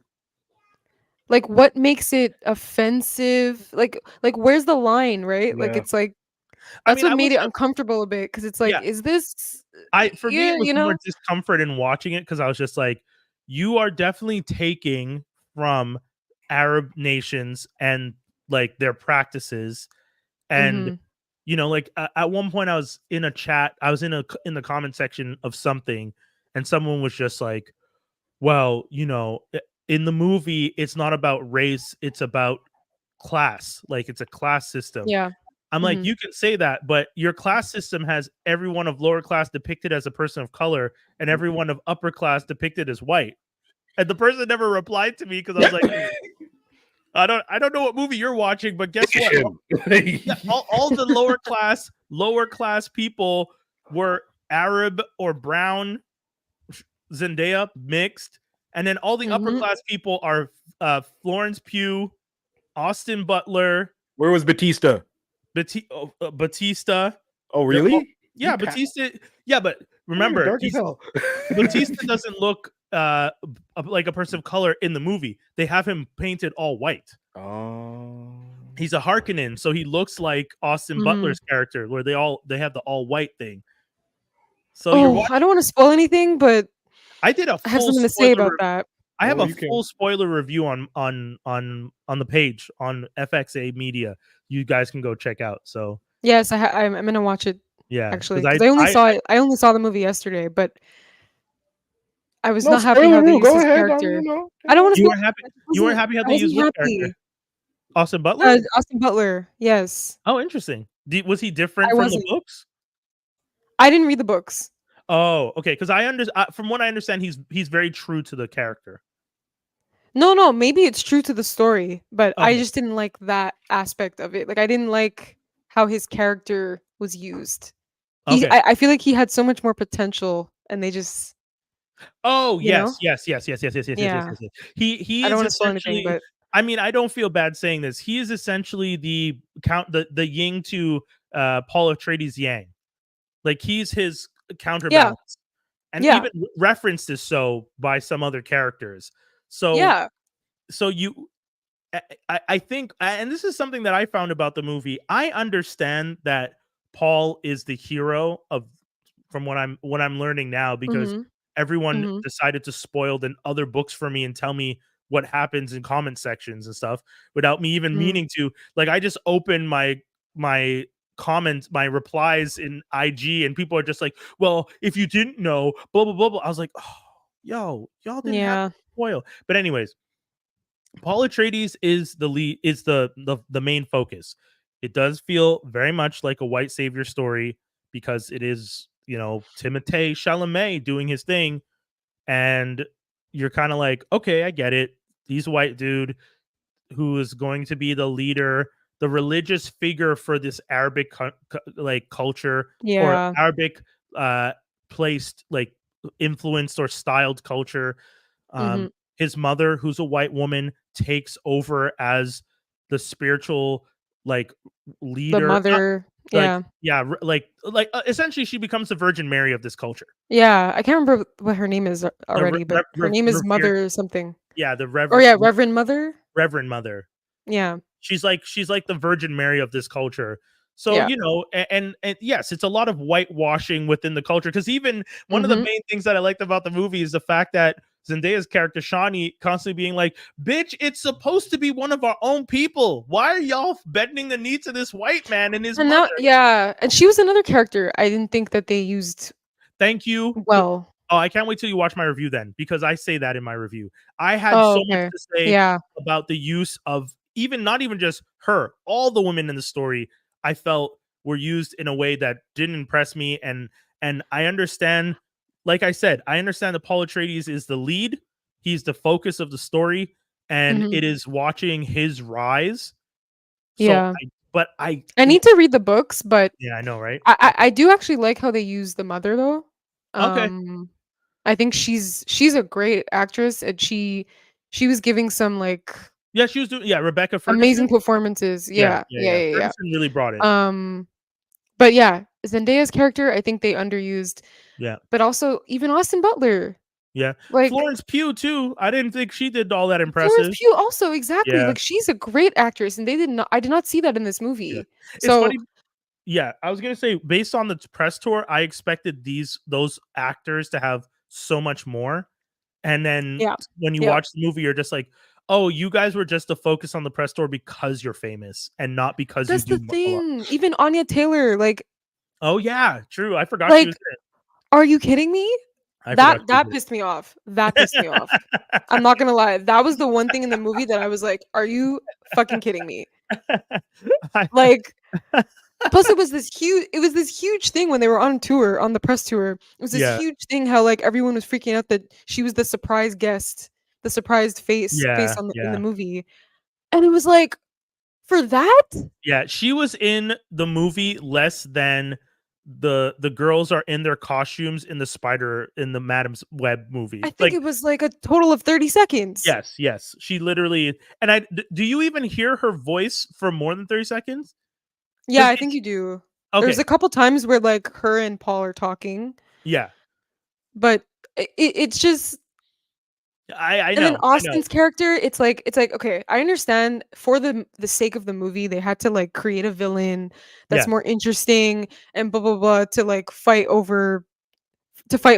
what makes it offensive? Like where's the line, right? Like it's like that's what made it uncomfortable a bit because it's like, is this? For me, it was more discomfort in watching it because I was just like, you are definitely taking from Arab nations and like their practices, and you know, like at one point I was in a chat, I was in the comment section of something, and someone was just like, well, you know, in the movie, it's not about race, it's about class. Like it's a class system. Yeah. I'm like, you can say that, but your class system has everyone of lower class depicted as a person of color and everyone of upper class depicted as white. And the person never replied to me because I was like, I don't know what movie you're watching, but guess what? all the lower class people were Arab or brown, Zendaya mixed, and then all the upper class people are Florence Pugh, Austin Butler. Where was Batista? Batista. Oh, really? Yeah, Batista. Yeah, but remember, dark as hell. Batista doesn't look like a person of color in the movie. They have him painted all white. Oh. He's a Harkonnen, so he looks like Austin Butler's character, where they have the all white thing. So I don't want to spoil anything, but I did a full I have something to say about that. I have a full spoiler review on the page on FXA Media. You guys can go check out. So yes, I'm gonna watch it. Yeah, actually, because I only saw the movie yesterday, but I was not happy how they used his character. I don't want to. You weren't happy how they used his character. Austin Butler. Austin Butler. Yes. Oh, interesting. Was he different from the books? I didn't read the books. Oh, okay. Because from what I understand, he's very true to the character. No, maybe it's true to the story, but I just didn't like that aspect of it. Like I didn't like how his character was used. I feel like he had so much more potential, and they just. Oh yes. He is I don't want to spoil anything, but I mean, I don't feel bad saying this. He is essentially the yin to Paul Atreides Yang. Like he's his counterbalance, and even referenced as so by some other characters. So I think, and this is something that I found about the movie. I understand that Paul is the hero from what I'm learning now, because everyone decided to spoil the other books for me and tell me what happens in comment sections and stuff without me even meaning to. Like I just opened my comments, my replies in IG, and people are just like, well, if you didn't know, blah blah blah blah. I was like, oh, y'all didn't have to spoil. But anyways, Paul Atreides is the lead, is the main focus. It does feel very much like a white savior story because it is, you know, Timothée Chalamet doing his thing, and you're kind of like, okay, I get it. He's a white dude who is going to be the leader, the religious figure for this Arabic culture, or Arabic placed, like, influenced or styled culture. His mother, who's a white woman, takes over as the spiritual, like, leader. The mother. Essentially she becomes the Virgin Mary of this culture. Yeah, I can't remember what her name is already, but her name is Mother something. Yeah, the Reverend. Reverend Mother. Reverend Mother. Yeah. She's like the Virgin Mary of this culture. So, you know, and yes, it's a lot of whitewashing within the culture. Because even one of the main things that I liked about the movie is the fact that Zendaya's character, Shawnee, constantly being like, bitch, it's supposed to be one of our own people. Why are y'all bending the knee to this white man and his mother? And she was another character I didn't think that they used. Thank you. Well. Oh, I can't wait till you watch my review then, because I say that in my review. I had so much to say about the use of not even just her, all the women in the story I felt were used in a way that didn't impress me. And I understand like I said, I understand that Paul Atreides is the lead. He's the focus of the story, and it is watching his rise. So, I need to read the books, but yeah, I know, right? I do actually like how they use the mother though. Okay. I think she's a great actress, and she was giving some like she was doing Rebecca Ferguson. Amazing performances. Yeah. Ferguson really brought it. But yeah, Zendaya's character, I think they underused. Yeah. But also even Austin Butler. Yeah. Like Florence Pugh too. I didn't think she did all that impressive. Florence Pugh also, exactly. Yeah. Like she's a great actress, and I did not see that in this movie. Yeah. So it's funny. Yeah, I was gonna say, based on the press tour, I expected those actors to have so much more. And then when you watch the movie, you're just like, oh, you guys were just to focus on the press tour because you're famous and not because that's you the do thing. Even Anya Taylor, like, oh yeah, true. I forgot like, she was in it. Are you kidding me? That pissed me off. That pissed me off. I'm not gonna lie. That was the one thing in the movie that I was like, are you fucking kidding me? Like, plus it was this huge thing when they were on tour, on the press tour. It was this huge thing how like everyone was freaking out that she was the surprise guest, the surprised face in the movie. And it was like, for that? Yeah, she was in the movie less than the girls are in their costumes in the Madam's Web movie. I think it was like a total of 30 seconds. Yes. She literally, and do you even hear her voice for more than 30 seconds? Yeah, I think you do. Okay. There's a couple times where like her and Paul are talking. Yeah. But it's just I know. And then Austin's character, it's like okay, I understand for the sake of the movie, they had to like create a villain that's more interesting and blah blah blah to like fight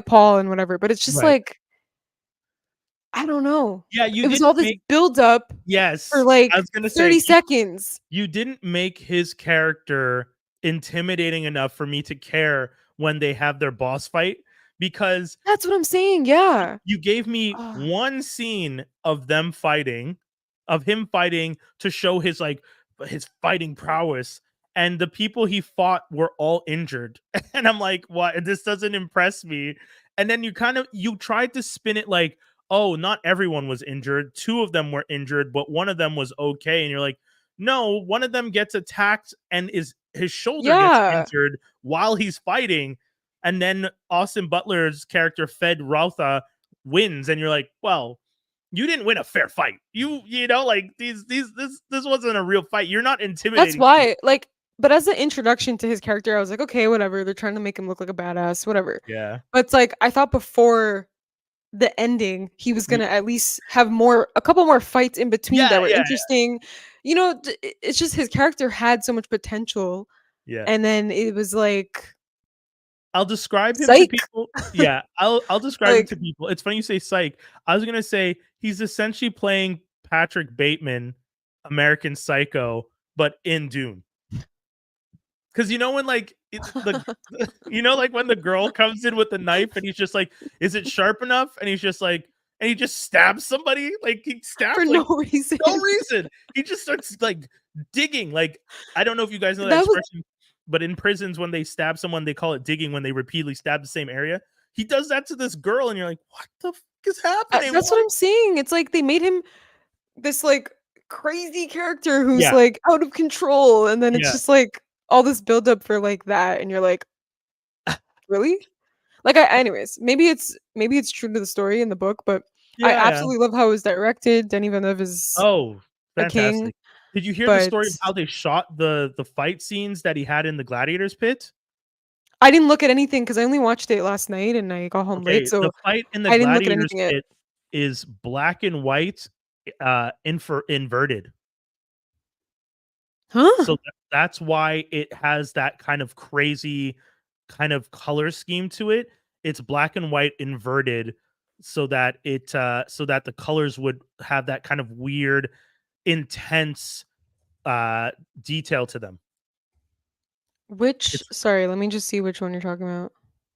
Paul and whatever. But it's just like, I don't know. Yeah, it was all this build up. Yes, for like I was gonna 30 seconds. You didn't make his character intimidating enough for me to care when they have their boss fight, because that's what I'm saying. Yeah, you gave me one scene of him fighting to show his fighting prowess, and the people he fought were all injured. And I'm like, what? This doesn't impress me. And then you tried to spin it like, oh, not everyone was injured. 2 of them were injured, but one of them was okay. And you're like, no, one of them gets attacked and his shoulder gets injured while he's fighting. And then Austin Butler's character, Fed Routha, wins. And you're like, well, you didn't win a fair fight. You know, like this wasn't a real fight. You're not intimidating. That's why, like, but as an introduction to his character, I was like, okay, whatever. They're trying to make him look like a badass, whatever. Yeah. But it's like, I thought before the ending, he was gonna at least have a couple more fights in between that were interesting. You know, it's just his character had so much potential. Yeah. And then it was like, I'll describe him to people. Yeah, I'll describe him to people. It's funny you say psych. I was gonna say he's essentially playing Patrick Bateman, American Psycho, but in Dune. Because you know when like you know, like when the girl comes in with the knife and he's just like, is it sharp enough? And he's just like, and he just stabs somebody. Like he stabs for no reason. No reason. He just starts like digging. Like, I don't know if you guys know that expression, but in prisons when they stab someone, they call it digging when they repeatedly stab the same area. He does that to this girl, and you're like, what the fuck is happening? That's what I'm saying. It's like they made him this like crazy character who's like out of control, and then it's just like all this buildup for like that, and you're like, really? Like, anyways, maybe it's true to the story in the book, but I absolutely love how it was directed. Denis Villeneuve is fantastic. King. Did you hear the story of how they shot the fight scenes that he had in the Gladiators pit? I didn't look at anything because I only watched it last night and I got home late. So the fight in the Gladiators pit is black and white, inverted. Huh? So that's why it has that kind of crazy kind of color scheme to it. It's black and white inverted, so that the colors would have that kind of weird, intense detail to them. Sorry, let me just see which one you're talking about.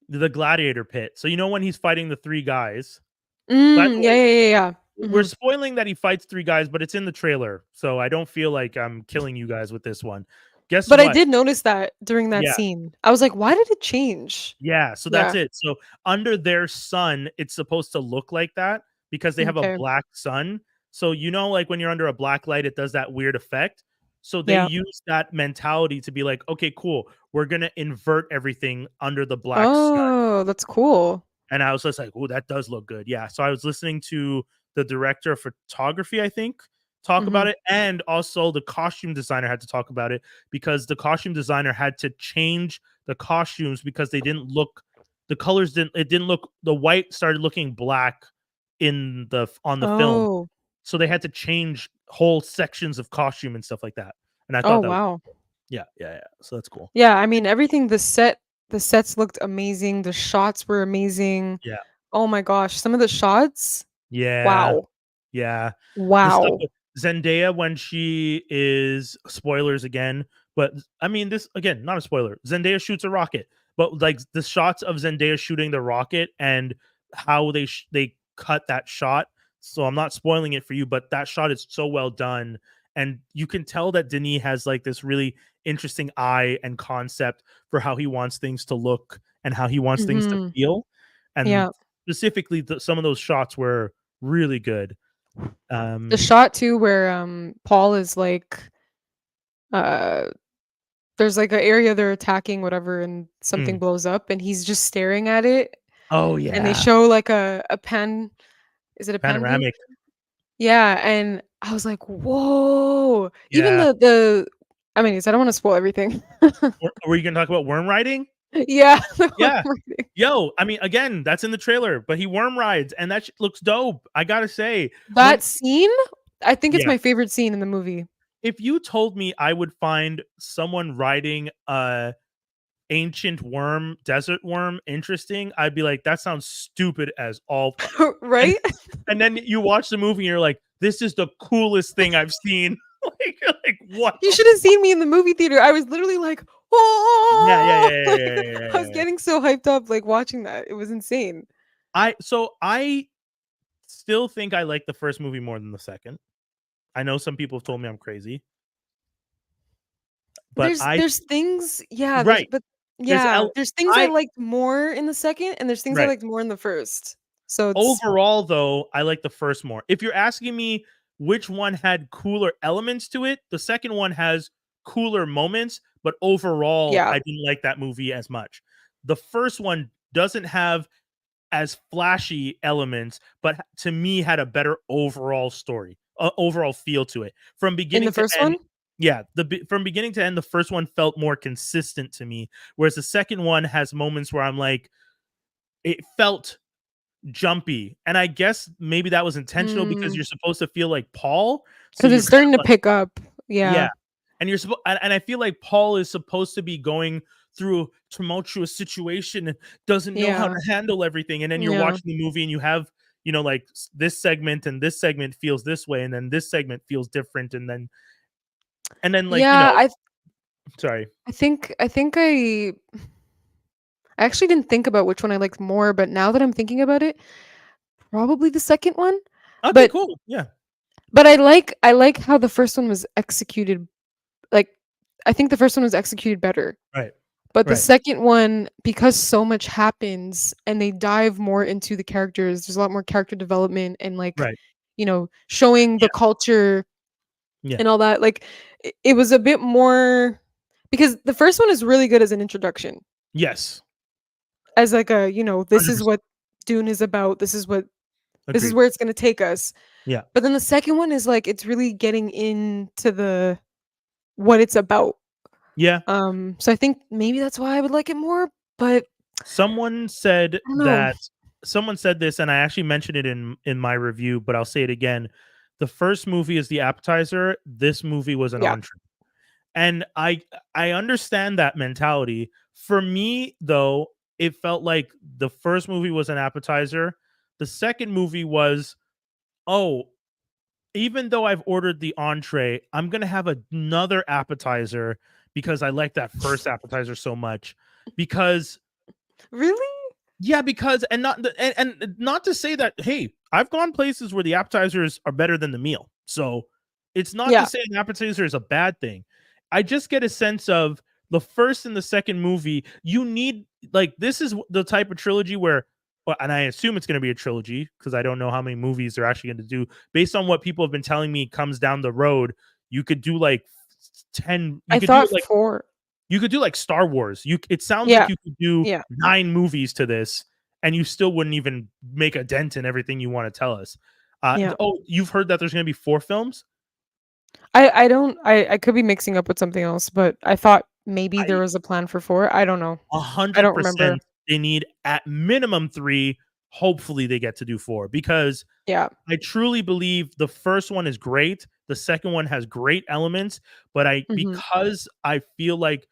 The Gladiator pit. So you know when he's fighting the 3 guys? Yeah. We're spoiling that he fights 3 guys, but it's in the trailer, so I don't feel like I'm killing you guys with this one. guess But what? I did notice that during that scene. I was like, why did it change? Yeah, so that's it. So under their sun, it's supposed to look like that because they have a black sun. So like when you're under a black light, it does that weird effect. So they use that mentality to be like, okay, cool. We're gonna invert everything under the black sun. Oh, that's cool. And I was just like, oh, that does look good. Yeah. So I was listening to the director of photography, I think, talk about it. And also the costume designer had to talk about it because the costume designer had to change the costumes because they didn't look, the colors didn't look, the white started looking black on the film. So they had to change whole sections of costume and stuff like that. And I thought that was cool. Yeah. So that's cool. Yeah, I mean everything, the sets looked amazing. The shots were amazing. Yeah. Oh my gosh, some of the shots. Yeah. Wow. Yeah. Wow. Zendaya when she is, spoilers again, but I mean this again, not a spoiler. Zendaya shoots a rocket, but like the shots of Zendaya shooting the rocket and how they cut that shot. So I'm not spoiling it for you, but that shot is so well done, and you can tell that Denis has like this really interesting eye and concept for how he wants things to look and how he wants things to feel, and specifically some of those shots were really good. The shot too where Paul is like there's like an area they're attacking whatever and something blows up and he's just staring at it. Oh yeah. And they show like a pen. Is it a panoramic? Yeah, and I was like, whoa. Yeah. Even the I mean, I don't want to spoil everything. Were you gonna talk about worm riding? Yeah. Yeah. Yo, I mean, again, that's in the trailer, but he worm rides, and that looks dope. I gotta say, that scene, I think it's my favorite scene in the movie. If you told me I would find someone riding a ancient worm, desert worm, interesting, I'd be like, that sounds stupid as all. Right? And then you watch the movie, and you're like, this is the coolest thing I've seen. like what? You should have seen me in the movie theater. I was literally like, oh yeah. I was getting so hyped up like watching that. It was insane. I still think I like the first movie more than the second. I know some people have told me I'm crazy. But there's things, right. There's things I liked more in the second, and there's things I liked more in the first. So overall, though, I like the first more. If you're asking me which one had cooler elements to it, the second one has cooler moments, but overall, I didn't like that movie as much. The first one doesn't have as flashy elements, but to me had a better overall story, overall feel to it. From beginning in the first one? Yeah, from beginning to end, the first one felt more consistent to me, whereas the second one has moments where I'm like, it felt jumpy, and I guess maybe that was intentional because you're supposed to feel like Paul, because it's starting to pick up. Yeah, and you're supposed, and I feel like Paul is supposed to be going through a tumultuous situation and doesn't know how to handle everything, and then you're watching the movie and you have, like this segment and this segment feels this way, and then this segment feels different, and then like sorry. I think I actually didn't think about which one I liked more, but now that I'm thinking about it, probably the second one. Okay, cool. Yeah. But I like how the first one was executed. Like, I think the first one was executed better. Right. But the second one, because so much happens and they dive more into the characters, there's a lot more character development and like, showing the culture and all that. Like, it was a bit more, because the first one is really good as an introduction. Yes. As like a, this 100%. Is what Dune is about. This is what, this is where it's going to take us. Yeah. But then the second one is like, it's really getting into what it's about. Yeah. So I think maybe that's why I would like it more, but someone said this, and I actually mentioned it in my review, but I'll say it again. The first movie is the appetizer. This movie was an entree. And I understand that mentality. For me, though, it felt like the first movie was an appetizer. The second movie was, even though I've ordered the entree, I'm going to have another appetizer because I like that first appetizer so much. Because really? Yeah, because and not to say that, hey, I've gone places where the appetizers are better than the meal. So it's not to say an appetizer is a bad thing. I just get a sense of the first and the second movie. You need, like, this is the type of trilogy where, well, and I assume it's going to be a trilogy because I don't know how many movies they're actually going to do. Based on what people have been telling me comes down the road, you could do like 10. I thought 4. You could do like Star Wars. It sounds like you could do Yeah. 9 movies to this, and you still wouldn't even make a dent in everything you want to tell us. Yeah. Oh, you've heard that there's going to be 4 films? I could be mixing up with something else, but I thought maybe there was a plan for 4. I don't know. 100%. They need at minimum 3. Hopefully they get to do 4, because Yeah. I truly believe the first one is great. The second one has great elements, but because I feel like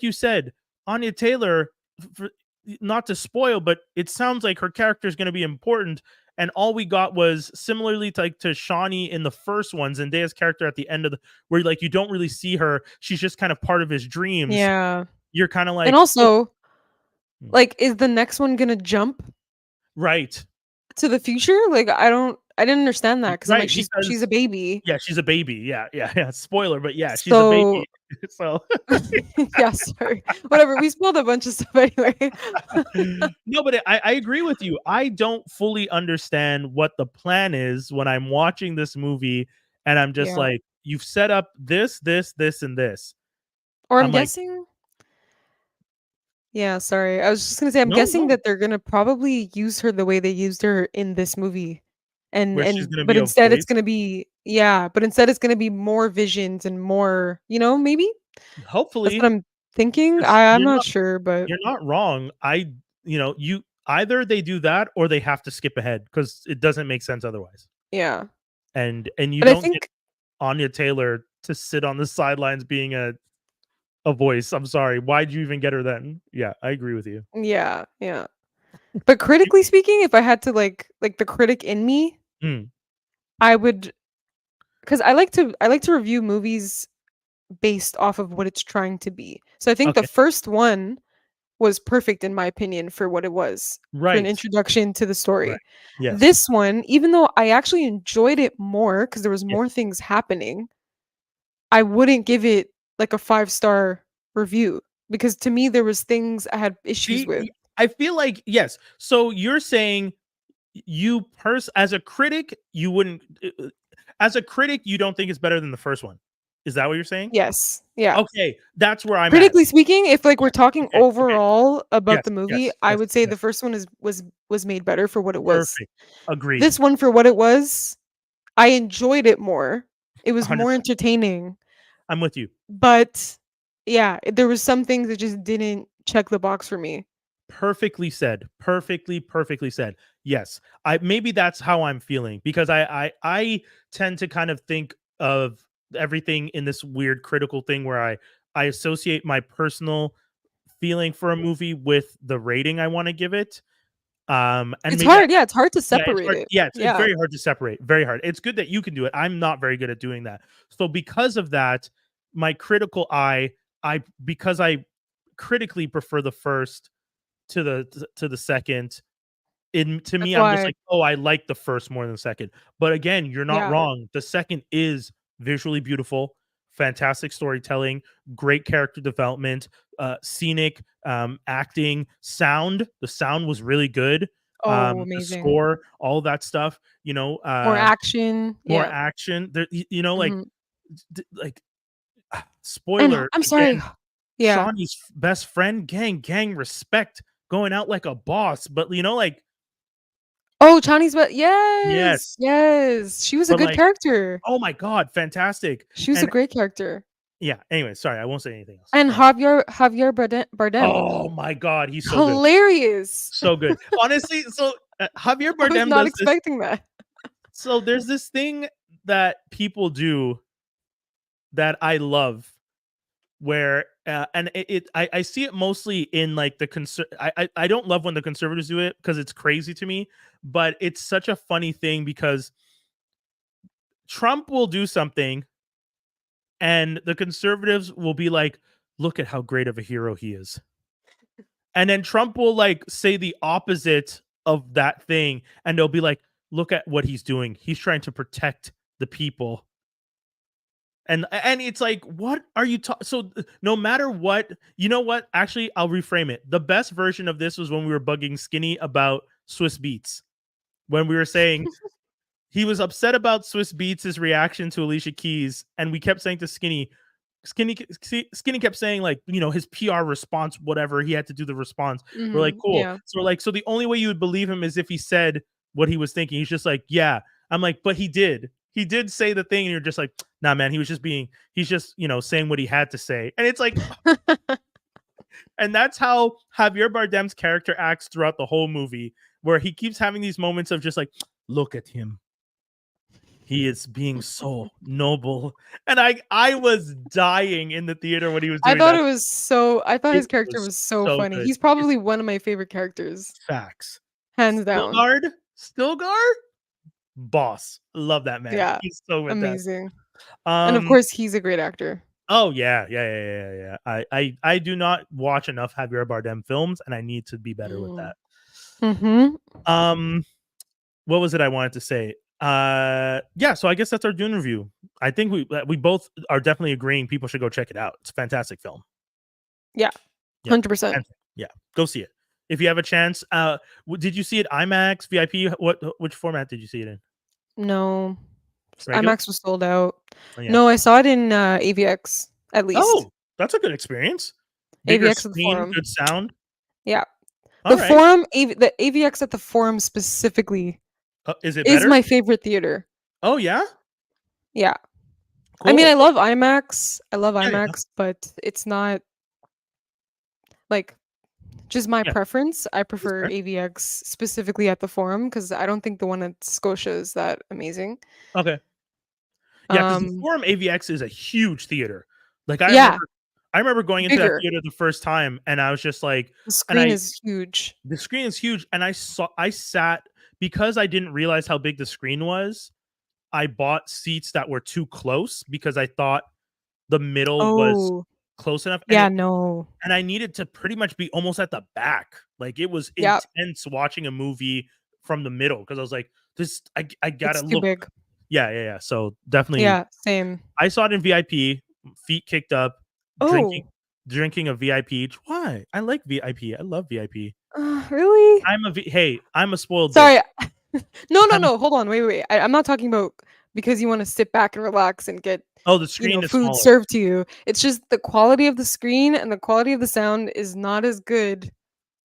you said, Anya Taylor, not to spoil, but it sounds like her character is going to be important. And all we got was similarly to Shawnee in the first one, Zendaya's character at the end of where like you don't really see her. She's just kind of part of his dreams. Yeah. You're kind of like, and also, like, is the next one gonna jump right to the future? Like, I didn't understand that because I'm like, she's a baby. Yeah, she's a baby. Yeah. Spoiler, but yeah, she's a So baby. So yeah, sorry. Whatever. We spoiled a bunch of stuff anyway. No, but I agree with you. I don't fully understand what the plan is when I'm watching this movie, and I'm just like, you've set up this, and this. Or I'm guessing. Yeah, sorry. I was just gonna say I'm guessing that they're gonna probably use her the way they used her in this movie. Where she's gonna But be instead it's gonna be more visions and more, maybe? Hopefully. That's what I'm thinking. I'm not sure, but you're not wrong. You either they do that or they have to skip ahead because it doesn't make sense otherwise. Yeah. And you But don't get Anya Taylor to sit on the sidelines being a voice. I'm sorry. Why'd you even get her then? Yeah, I agree with you. Yeah. But critically speaking, if I had to like the critic in me, I would, because I like to review movies based off of what it's trying to be. So I think the first one was perfect in my opinion for what it was. For an introduction to the story. Right. Yes. This one, even though I actually enjoyed it more because there was more things happening, I wouldn't give it like a 5-star review because to me there was things I had issues with. I feel like yes. So you're saying as a critic, you wouldn't as a critic, you don't think it's better than the first one. Is that what you're saying? Yes. Yeah. Okay, that's where I'm critically at. speaking, if like we're talking overall about the movie, yes, I would say the first one was made better for what it was. Perfect. Agreed. This one for what it was, I enjoyed it more. It was 100%. More entertaining. I'm with you. But yeah, there was some things that just didn't check the box for me. Perfectly said. Perfectly said. Yes. Maybe that's how I'm feeling because I tend to kind of think of everything in this weird critical thing where I associate my personal feeling for a movie with the rating I want to give it. And it's hard. It's hard to separate it. Yeah, it's very hard to separate. Very hard. It's good that you can do it. I'm not very good at doing that. So because of that, my critical eye, because I critically prefer the first to the second. To me, I'm just like, oh, I like the first more than the second. But again, you're not wrong. The second is visually beautiful, fantastic storytelling, great character development, scenic, acting, sound. The sound was really good. Amazing. The score, all that stuff. More action. More action. There, like spoiler. And I'm sorry. Again, Shawnee's best friend, gang respect, going out like a boss, but like. Oh, Chinese, but yes. She was a good character. Oh my god, fantastic! She was a great character. Yeah. Anyway, sorry, I won't say anything else. And Javier Bardem. Oh my god, he's so hilarious. Good. So good. Honestly, so Javier Bardem. I was not expecting that. So there's this thing that people do that I love, where and I see it mostly in like the I don't love when the conservatives do it because it's crazy to me, but it's such a funny thing because Trump will do something and the conservatives will be like, look at how great of a hero he is. And then Trump will like say the opposite of that thing and they'll be like, look at what he's doing. He's trying to protect the people. And it's like, what are you talking? So no matter what, you know what? Actually, I'll reframe it. The best version of this was when we were bugging Skinny about Swiss Beats. When we were saying he was upset about Swiss Beats' reaction to Alicia Keys, and we kept saying to Skinny kept saying, like, you know, his PR response, whatever, he had to do the response. We're like, cool. Yeah. So we're like, so the only way you would believe him is if he said what he was thinking. He's just like, yeah. I'm like, but he did say the thing, and you're just like, nah, man, he's just, you know, saying what he had to say. And it's like, and that's how Javier Bardem's character acts throughout the whole movie, where he keeps having these moments of just like, look at him. He is being so noble. And I was dying in the theater when he was doing I thought that. I thought his character was so funny. Good. He's probably one of my favorite characters. Facts. Hands down. Stilgar? Boss. Love that man. Yeah. He's so amazing. And of course, he's a great actor. Oh yeah. I do not watch enough Javier Bardem films, and I need to be better with that. Mm-hmm. What was it I wanted to say? Yeah, so I guess that's our Dune review. I think we both are definitely agreeing people should go check it out. It's a fantastic film. Yeah. 100%. Yeah, go see it if you have a chance. Did you see it IMAX, VIP? Which format did you see it in? No, Regular? IMAX was sold out. Oh, yeah. No, I saw it in AVX at least. Oh, that's a good experience. Bigger AVX screen, at the Forum. good sound. Yeah, All the right. Forum, the AVX at the Forum specifically is my favorite theater. Oh yeah. Yeah. Cool. I mean, I love IMAX. Yeah. But it's not like just my preference. I prefer AVX specifically at the Forum because I don't think the one at Scotia is that amazing. Okay. Yeah, because the Forum AVX is a huge theater. Like I remember going into that theater the first time, and I was just like, the screen is huge. The screen is huge, and I sat because I didn't realize how big the screen was. I bought seats that were too close because I thought the middle was close enough. And and I needed to pretty much be almost at the back. Like it was intense watching a movie from the middle because I was like, this I gotta look. Too big. Yeah. So definitely. Yeah, same. I saw it in VIP, feet kicked up, drinking a VIP. Why? I like VIP. I love VIP. Really? I'm a spoiled. Sorry. No. Hold on. Wait. I'm not talking about because you want to sit back and relax and get the screen is food smaller. served to you. It's just the quality of the screen and the quality of the sound is not as good.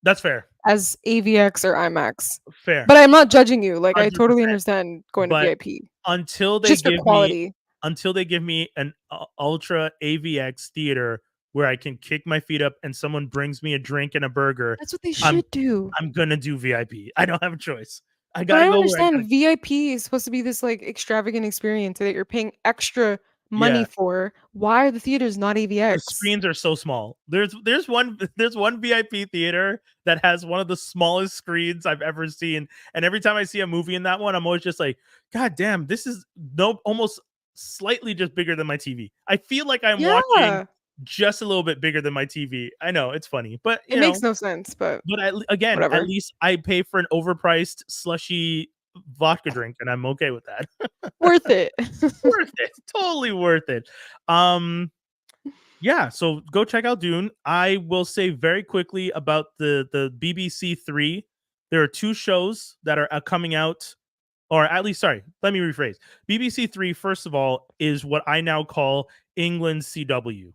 That's fair. As AVX or IMAX. Fair. But I'm not judging you. Like 100%. I totally understand going to VIP. Until they give me an ultra AVX theater where I can kick my feet up and someone brings me a drink and a burger. That's what they should do. I'm gonna do VIP. I don't have a choice. I don't understand. VIP is supposed to be this like extravagant experience that you're paying extra money for. Why are the theaters not AVX? The screens are so small. There's one VIP theater that has one of the smallest screens I've ever seen, and every time I see a movie in that one, I'm always just like, God damn, this is almost slightly just bigger than my TV. I feel like I'm watching just a little bit bigger than my TV. I know it's funny, but it makes no sense. But at least I pay for an overpriced slushy vodka drink, and I'm okay with that. Worth it. Totally worth it. Yeah, so go check out Dune. I will say very quickly about the BBC 3. There are 2 shows that are coming out, or at least, sorry, let me rephrase. BBC 3, first of all, is what I now call England's CW.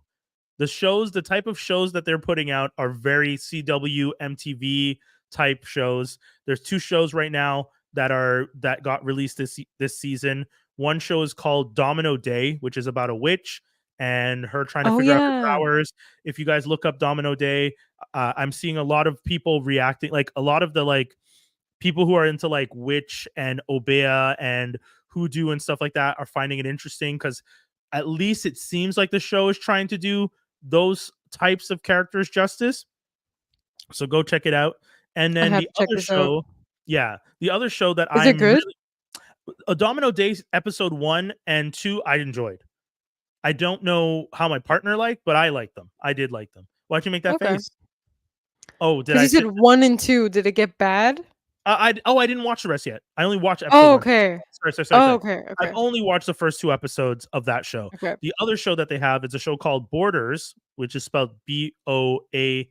The type of shows that they're putting out are very CW, MTV type shows. There's 2 shows right now that got released this season. One show is called Domino Day, which is about a witch and her trying to figure out her powers. If you guys look up Domino Day, I'm seeing a lot of people reacting, like a lot of the like people who are into like witch and Obeah and hoodoo and stuff like that are finding it interesting because at least it seems like the show is trying to do those types of characters justice. So go check it out. And then the other show, the other show that is it good? A Domino Days episode 1 and 2 I enjoyed. I don't know how my partner liked, but I liked them. I did like them. Why'd you make that face? Oh, did I? You said 1 and 2. Did it get bad? I didn't watch the rest yet. I only watched episode Oh, 1. okay. Sorry. Okay. I've only watched the first 2 episodes of that show. Okay. The other show that they have is a show called Borders, which is spelled Boarders,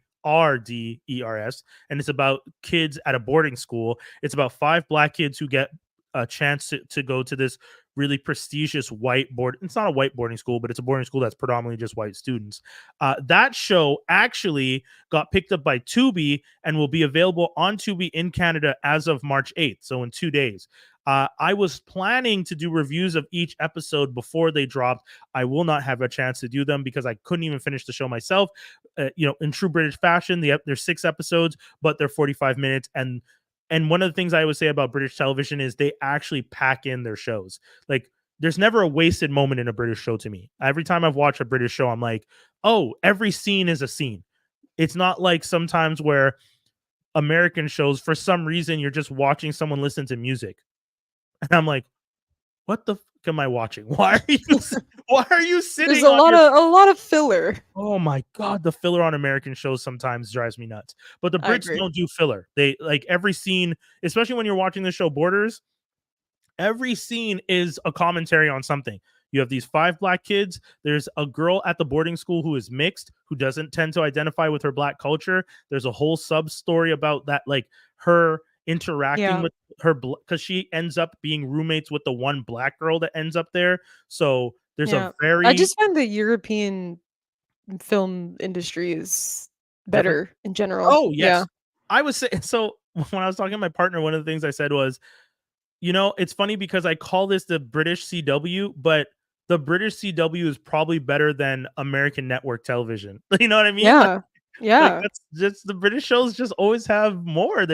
and it's about kids at a boarding school. It's about 5 black kids who get a chance to go to this really prestigious white board. It's not a white boarding school, but it's a boarding school that's predominantly just white students. That show actually got picked up by Tubi and will be available on Tubi in Canada as of March 8th. So in 2 days. I was planning to do reviews of each episode before they dropped. I will not have a chance to do them because I couldn't even finish the show myself. In true British fashion, there's 6 episodes, but they're 45 minutes. And one of the things I always say about British television is they actually pack in their shows. Like, there's never a wasted moment in a British show to me. Every time I've watched a British show, I'm like, oh, every scene is a scene. It's not like sometimes where American shows, for some reason, you're just watching someone listen to music. And I'm like, what the fuck am I watching? Why are you sitting? There's a lot of filler. Oh my god, the filler on American shows sometimes drives me nuts. But the Brits don't do filler. They like every scene, especially when you're watching the show Borders, every scene is a commentary on something. You have these 5 black kids. There's a girl at the boarding school who is mixed, who doesn't tend to identify with her black culture. There's a whole sub story about that, like her interacting with her because she ends up being roommates with the one black girl that ends up there. So there's a very I just find the European film industry is better in general. Oh yes. I was saying, so when I was talking to my partner, one of the things I said was, it's funny because I call this the British CW, but the British CW is probably better than American network television. You know what I mean? Yeah. Like that's just the British shows just always have more.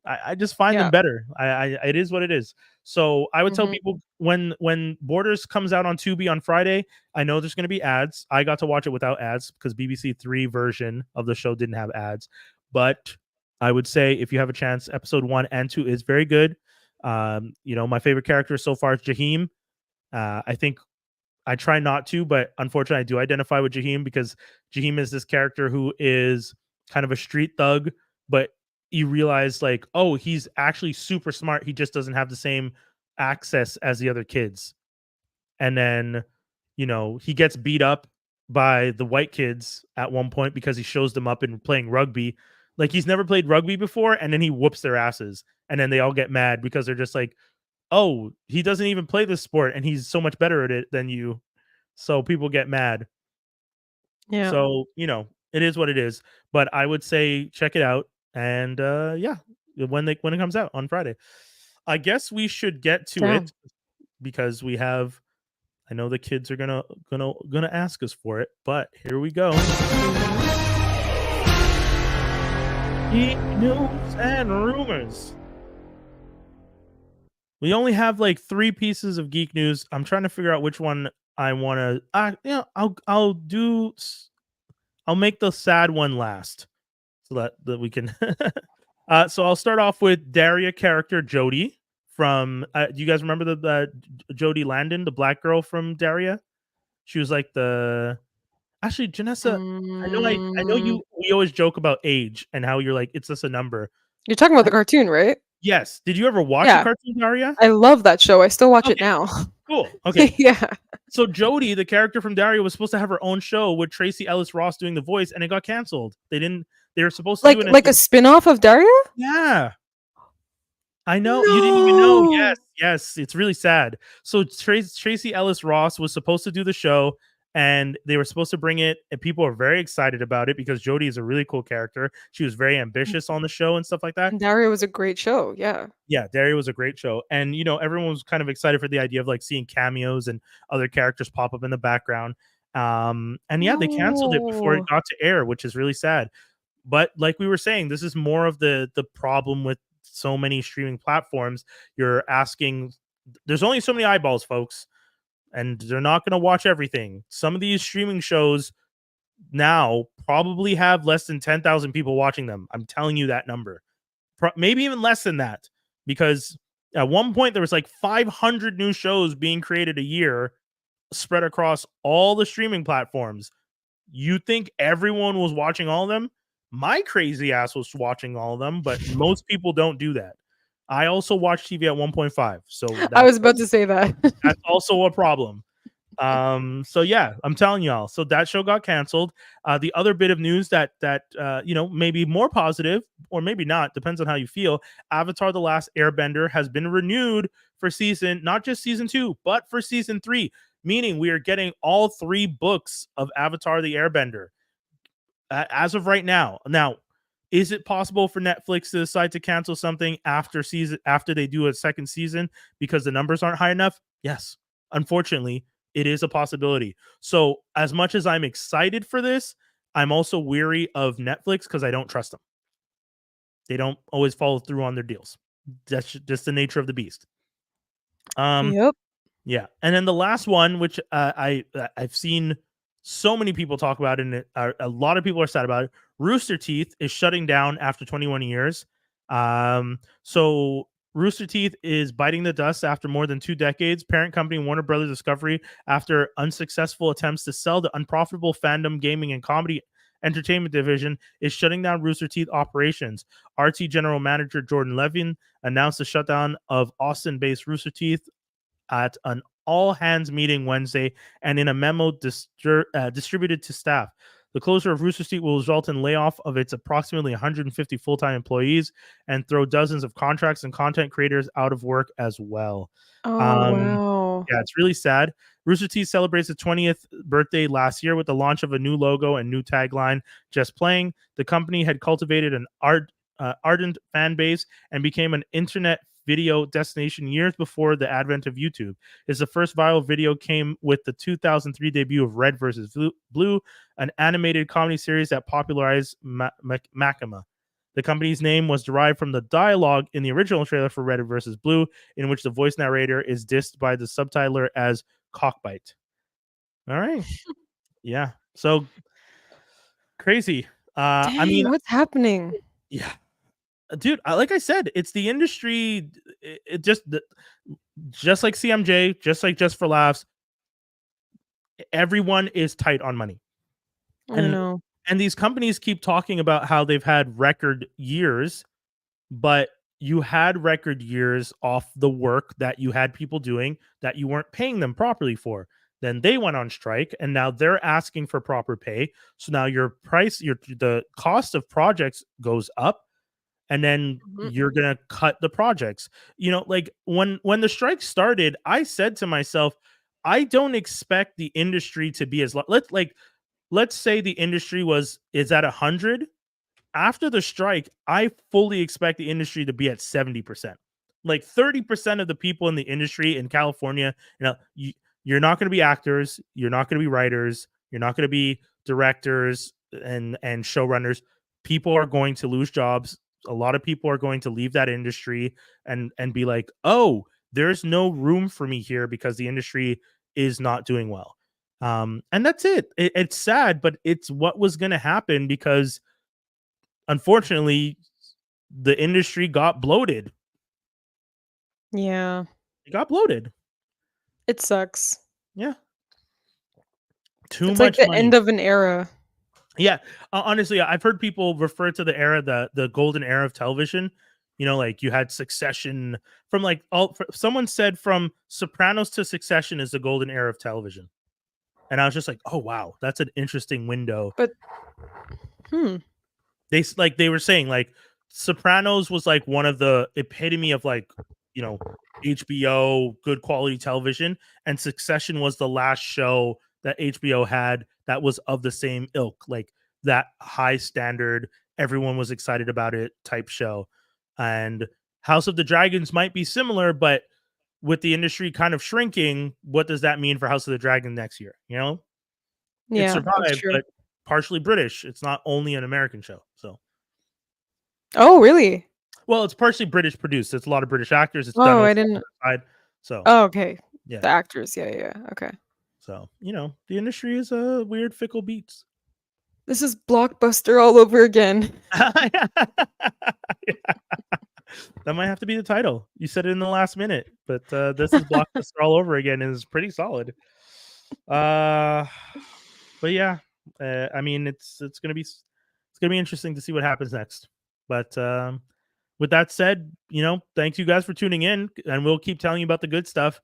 I just find them better. It is what it is. So I would tell people when Borders comes out on Tubi on Friday, I know there's going to be ads. I got to watch it without ads because BBC 3 version of the show didn't have ads. But I would say if you have a chance, episode 1 and 2 is very good. My favorite character so far is Jaheim. I think I try not to, but unfortunately I do identify with Jaheim because Jaheim is this character who is kind of a street thug, but you realize like, oh, he's actually super smart. He just doesn't have the same access as the other kids. And then, he gets beat up by the white kids at one point because he shows them up in playing rugby. Like he's never played rugby before. And then he whoops their asses. And then they all get mad because they're just like, oh, he doesn't even play this sport and he's so much better at it than you. So people get mad. Yeah. So, it is what it is. But I would say check it out. And when it comes out on Friday, I guess we should get to it because I know the kids are gonna ask us for it, but here we go. Geek news and rumors. We only have like 3 pieces of geek news. I'm trying to figure out which one I want to. I'll make the sad one last. So that we can so I'll start off with Daria character Jodie from do you guys remember the Jodie Landon, the black girl from Daria? She was like actually Janessa, I know we always joke about age and how you're like it's just a number. You're talking about the cartoon, right? Yes. Did you ever watch the cartoon Daria? I love that show. I still watch it now. Cool. Okay. Yeah. So Jodie, the character from Daria, was supposed to have her own show with Tracy Ellis Ross doing the voice, and it got canceled. They were supposed to do it like a spin-off of Daria? Yeah. I know. No. You didn't even know. Yes. It's really sad. So Tracy Ellis Ross was supposed to do the show, and they were supposed to bring it, and people are very excited about it because Jodie is a really cool character. She was very ambitious on the show and stuff like that. And Daria was a great show. Yeah, Daria was a great show. And, everyone was kind of excited for the idea of like seeing cameos and other characters pop up in the background. They canceled it before it got to air, which is really sad. But like we were saying, this is more of the problem with so many streaming platforms. You're asking, there's only so many eyeballs, folks. And they're not going to watch everything. Some of these streaming shows now probably have less than 10,000 people watching them. I'm telling you that number. Maybe even less than that. Because at one point, there was like 500 new shows being created a year spread across all the streaming platforms. You think everyone was watching all of them? My crazy ass was watching all of them, but most people don't do that. I also watch TV at 1.5, so I was about to say that. That's also a problem. So yeah, I'm telling y'all. So that show got canceled. The other bit of news that maybe more positive or maybe not, depends on how you feel. Avatar: The Last Airbender has been renewed for not just season 2, but for season 3, meaning we are getting all 3 books of Avatar: The Airbender as of right now. Now, is it possible for Netflix to decide to cancel something after they do a second season because the numbers aren't high enough? Yes. Unfortunately, it is a possibility. So, as much as I'm excited for this, I'm also weary of Netflix because I don't trust them. They don't always follow through on their deals. That's just the nature of the beast. Yep. Yeah. And then the last one, which I've seen so many people talk about, and a lot of people are sad about it. Rooster Teeth is shutting down after 21 years. So Rooster Teeth is biting the dust after more than 2 decades. Parent company Warner Brothers Discovery, after unsuccessful attempts to sell the unprofitable fandom gaming and comedy entertainment division, is shutting down Rooster Teeth operations. RT General Manager Jordan Levin announced the shutdown of Austin-based Rooster Teeth at an all-hands meeting Wednesday, and in a memo distributed to staff. The closure of Rooster Teeth will result in layoff of its approximately 150 full-time employees and throw dozens of contracts and content creators out of work as well. Oh, wow. Yeah, it's really sad. Rooster Teeth celebrates its 20th birthday last year with the launch of a new logo and new tagline, Just Playing. The company had cultivated an ardent fan base and became an internet video destination years before the advent of YouTube. The first viral video came with the 2003 debut of Red vs. Blue, an animated comedy series that popularized Makima. The company's name was derived from the dialogue in the original trailer for Red vs. Blue, in which the voice narrator is dissed by the subtitler as Cockbite. All right. Yeah. So crazy. Dang, what's happening? Yeah. Dude, like I said, it's the industry. It just like CMJ, just like Just for Laughs, everyone is tight on money. I know. And these companies keep talking about how they've had record years, but you had record years off the work that you had people doing that you weren't paying them properly for. Then they went on strike, and now they're asking for proper pay. So now the cost of projects goes up. And then you're gonna cut the projects. Like when the strike started, I said to myself, I don't expect the industry to be as let's say the industry is at 100. After the strike, I fully expect the industry to be at 70%. Like 30% of the people in the industry in California, you're not going to be actors, you're not going to be writers, you're not going to be directors and showrunners. People are going to lose jobs. A lot of people are going to leave that industry and be like, oh, there's no room for me here because the industry is not doing well. And that's it. It's sad, but it's what was going to happen because unfortunately the industry got bloated. Yeah. It got bloated. It sucks. Yeah. It's much like the money. End of an era. Yeah, honestly, I've heard people refer to the era, the golden era of television. Like you had Succession from someone said from Sopranos to Succession is the golden era of television. And I was just like, oh, wow, that's an interesting window. But, they were saying like Sopranos was like one of the epitome of HBO, good quality television. And Succession was the last show that HBO had that was of the same ilk, like that high standard, everyone was excited about it type show. And House of the Dragons might be similar, but with the industry kind of shrinking, what does that mean for House of the Dragon next year? Yeah, it survived, but partially British. It's not only an American show. So, oh, really? Well, it's partially British produced. It's a lot of British actors. It's done. I didn't. So, okay. Yeah, the actors. Yeah. Okay. So, the industry is a weird, fickle beast. This is Blockbuster all over again. Yeah. That might have to be the title. You said it in the last minute, but this is Blockbuster all over again, and it's pretty solid. But yeah, I mean, it's gonna be it's gonna be interesting to see what happens next. But with that said, thanks you guys for tuning in, and we'll keep telling you about the good stuff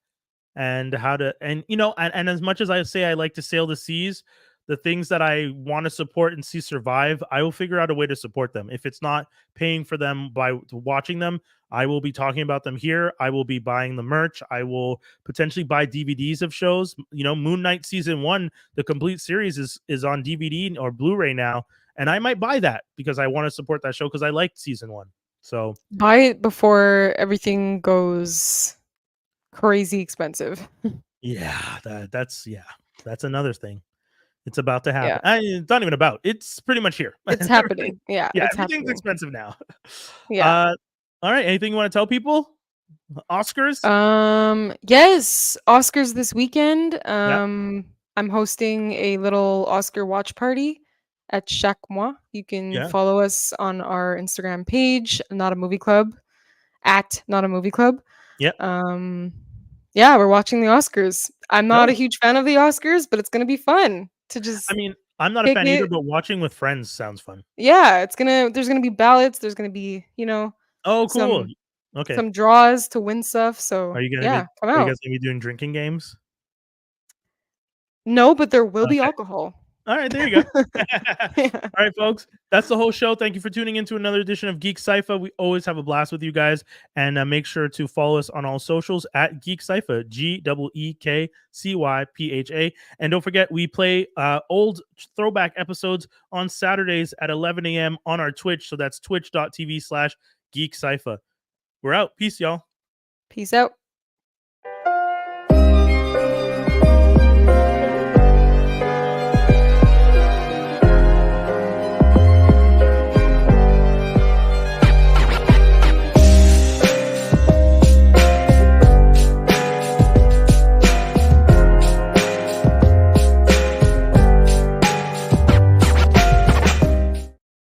and how to, and as much as I say I like to sail the seas, the things that I want to support and see survive, I will figure out a way to support them. If it's not paying for them by watching them, I will be talking about them here. I will be buying the merch. I will potentially buy DVDs of shows. Moon Knight season 1, the complete series is on DVD or Blu-ray now, and I might buy that because I want to support that show because I liked season 1. So buy it before everything goes crazy expensive. that's another thing. It's about to happen. It's not even about. It's pretty much here. It's happening. Yeah, it's everything's happening. expensive now. Yeah. All right. Anything you want to tell people? Oscars? Yes, Oscars this weekend. I'm hosting a little Oscar watch party at Chaque Mois. You can follow us on our Instagram page, Not a Movie Club, at Not a Movie Club. Yep. Yeah, we're watching the Oscars. I'm not a huge fan of the Oscars, but it's gonna be fun to just. I mean, I'm not a fan either, but watching with friends sounds fun. Yeah, there's gonna be ballots. There's gonna be, oh, cool. Some draws to win stuff. So are you come guys out. gonna be doing drinking games? No, but there will be alcohol. All right, there you go. All right, folks, that's the whole show. Thank you for tuning into another edition of GeekCypha. We always have a blast with you guys, and make sure to follow us on all socials at GeekCypha, GeekCypha. And don't forget, we play old throwback episodes on Saturdays at 11 a.m. on our Twitch. So that's twitch.tv/GeekCypha. We're out. Peace, y'all. Peace out.